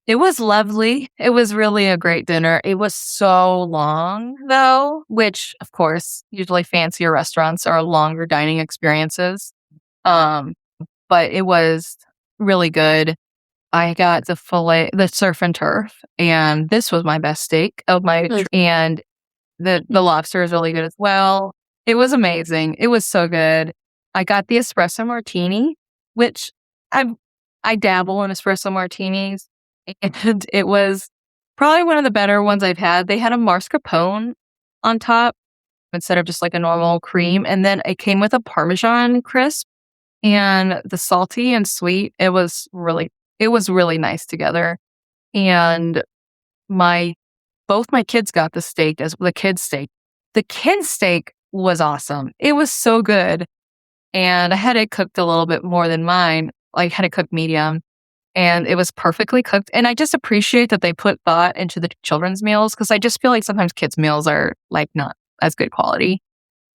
It was lovely. It was really a great dinner. It was so long, though, which, of course, usually fancier restaurants are longer dining experiences. But it was really good. I got the surf and turf, and this was my best steak of my trip. And the lobster is really good as well. It was amazing. It was so good. I got the espresso martini, which I dabble in espresso martinis, and it was probably one of the better ones I've had. They had a mascarpone on top instead of just like a normal cream, and then it came with a Parmesan crisp, and the salty and sweet. It was really nice together. And both my kids got the steak as the kids' steak. The kids' steak was awesome. It was so good. And I had it cooked a little bit more than mine. I had it cooked medium, and it was perfectly cooked. And I just appreciate that they put thought into the children's meals, because I just feel like sometimes kids' meals are like not as good quality,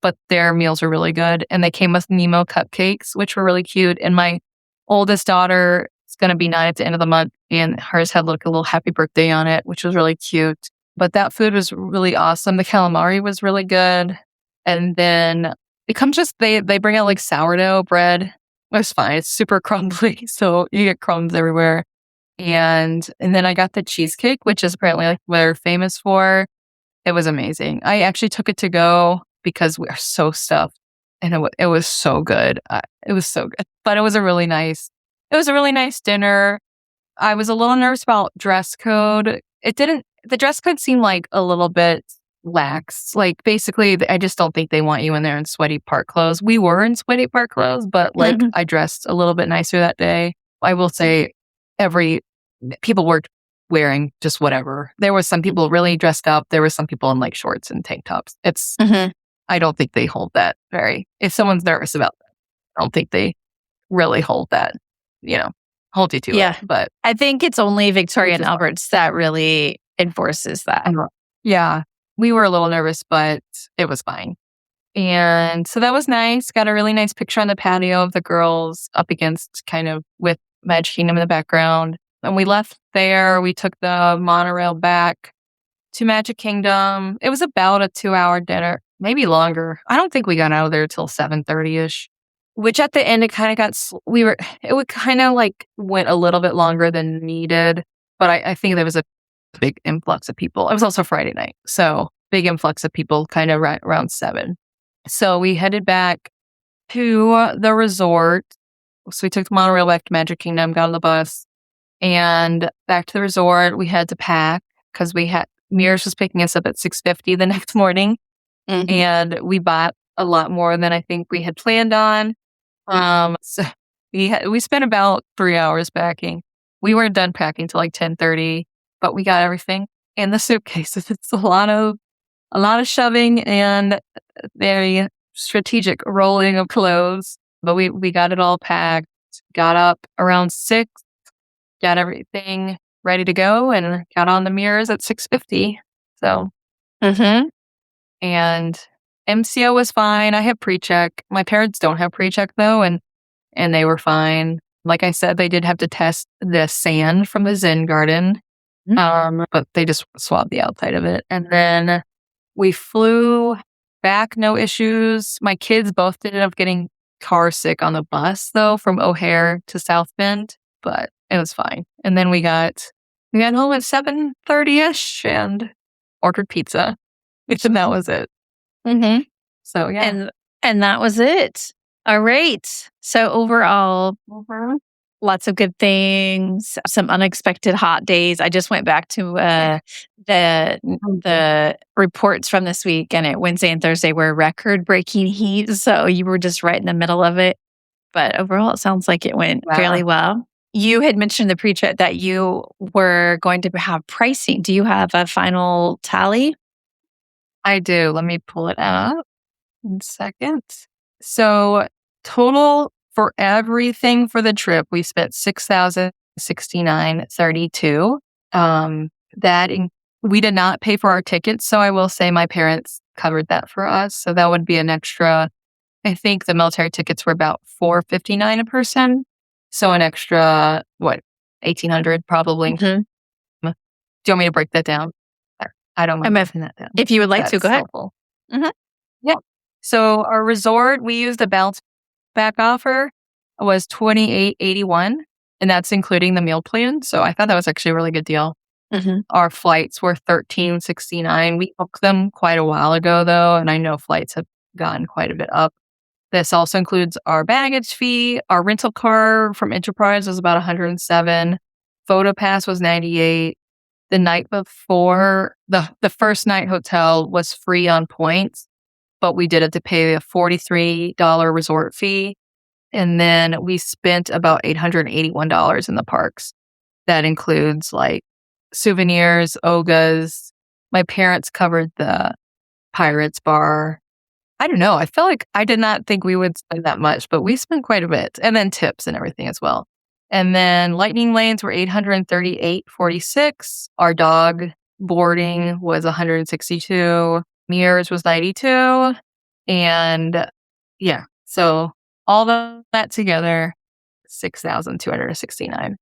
but their meals are really good. And they came with Nemo cupcakes, which were really cute. And my oldest daughter is going to be 9 at the end of the month, and hers had like a little happy birthday on it, which was really cute. But that food was really awesome. The calamari was really good. And then it comes they bring out like sourdough bread. It's fine. It's super crumbly, so you get crumbs everywhere. And then I got the cheesecake, which is apparently like what they're famous for. It was amazing. I actually took it to go because we are so stuffed, and it was so good. It was so good. But it was a really nice dinner. I was a little nervous about dress code. The dress code seemed like a little bit lax. Like basically, I just don't think they want you in there in sweaty park clothes. We were in sweaty park clothes, but like I dressed a little bit nicer that day. I will say people were wearing just whatever. There was some people really dressed up. There were some people in like shorts and tank tops. I don't think they hold that if someone's nervous about that, I don't think they really hold that, hold you to it. But I think it's only Victoria and Albert's that really enforces that. Yeah. We were a little nervous, but it was fine. And so that was nice. Got a really nice picture on the patio of the girls up against kind of with Magic Kingdom in the background. And we left there. We took the monorail back to Magic Kingdom. It was about a 2-hour dinner, maybe longer. I don't think we got out of there till 7:30ish, which at the end, it kind of it would kind of like went a little bit longer than needed. But I think there was a big influx of people. It was also Friday night, so big influx of people kind of right around 7. So we headed back to the resort. So we took the monorail back to Magic Kingdom, got on the bus, and back to the resort. We had to pack because Mears was picking us up at 6:50 the next morning, and we bought a lot more than I think we had planned on. So we spent about 3 hours packing. We weren't done packing till like 10:30, but we got everything in the suitcases. It's a lot of shoving and very strategic rolling of clothes. But we got it all packed, got up around 6, got everything ready to go, and got on the mirrors at 6:50. So, and MCO was fine. I have pre-check. My parents don't have pre-check though, and they were fine. Like I said, they did have to test the sand from the Zen garden, but they just swabbed the outside of it. And then we flew back, no issues. My kids both ended up getting car sick on the bus though, from O'Hare to South Bend, but it was fine. And then we got home at 7:30ish and ordered pizza, and that was it. So yeah, and that was it. All right. So overall, lots of good things, some unexpected hot days. I just went back to the reports from this week, and Wednesday and Thursday were record-breaking heat. So you were just right in the middle of it. But overall, it sounds like it went fairly well. You had mentioned the pre-trip that you were going to have pricing. Do you have a final tally? I do. Let me pull it up in a second. So total for everything for the trip, we spent $6,069.32. We did not pay for our tickets, so I will say my parents covered that for us. So that would be an extra. I think the military tickets were about $459 a person, so an extra $1,800 probably. Do you want me to break that down? I don't mind breaking that down. If you would like to, go ahead. Yeah. So our resort, we used the bounce back offer, was $28.81, and that's including the meal plan. So I thought that was actually a really good deal. Our flights were $13.69. We booked them quite a while ago though, and I know flights have gone quite a bit up. This also includes our baggage fee. Our rental car from Enterprise was about $107. Photo Pass was $98. The night before, the first night hotel was free on points, but we did have to pay a $43 resort fee. And then we spent about $881 in the parks. That includes like souvenirs, Ogas. My parents covered the Pirates Bar. I don't know. I feel like I did not think we would spend that much, but we spent quite a bit. And then tips and everything as well. And then lightning lanes were $838.46. Our dog boarding was $162. Mirrors was $92. And yeah, so all that together, $6,269.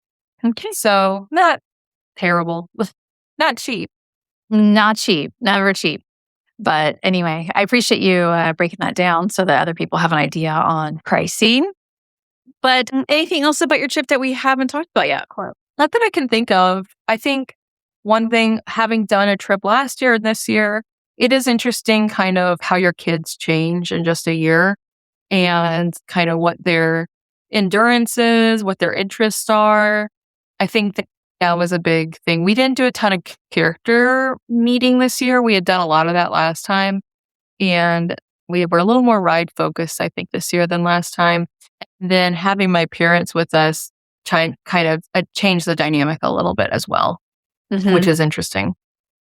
Okay. So not terrible. Not cheap. Not cheap. Never cheap. But anyway, I appreciate you breaking that down so that other people have an idea on pricing. But anything else about your trip that we haven't talked about yet? Not that I can think of. I think one thing, having done a trip last year and this year, it is interesting kind of how your kids change in just a year and kind of what their endurance is, what their interests are. I think that was a big thing. We didn't do a ton of character meeting this year. We had done a lot of that last time. And we were a little more ride focused, I think, this year than last time. And then having my parents with us kind of changed the dynamic a little bit as well, which is interesting.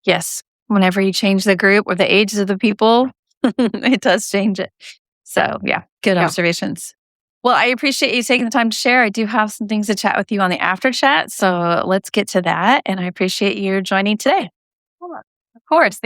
Yes. Whenever you change the group or the ages of the people, it does change it. So yeah, good observations. Well, I appreciate you taking the time to share. I do have some things to chat with you on the after chat. So let's get to that. And I appreciate you joining today. Of course.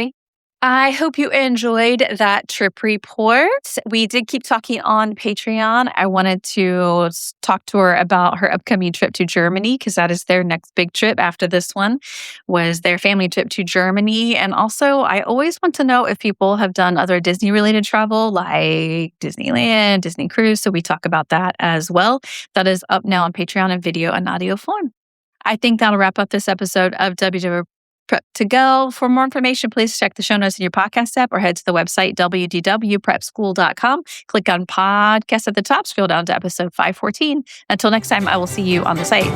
I hope you enjoyed that trip report. We did keep talking on Patreon. I wanted to talk to her about her upcoming trip to Germany because that is their next big trip after this one was their family trip to Germany. And also, I always want to know if people have done other Disney-related travel like Disneyland, Disney Cruise. So we talk about that as well. That is up now on Patreon in video and audio form. I think that'll wrap up this episode of WDW Prep to Go. For more information, please check the show notes in your podcast app or head to the website wdwprepschool.com. Click on podcast at the top, scroll down to episode 514. Until next time, I will see you on the site.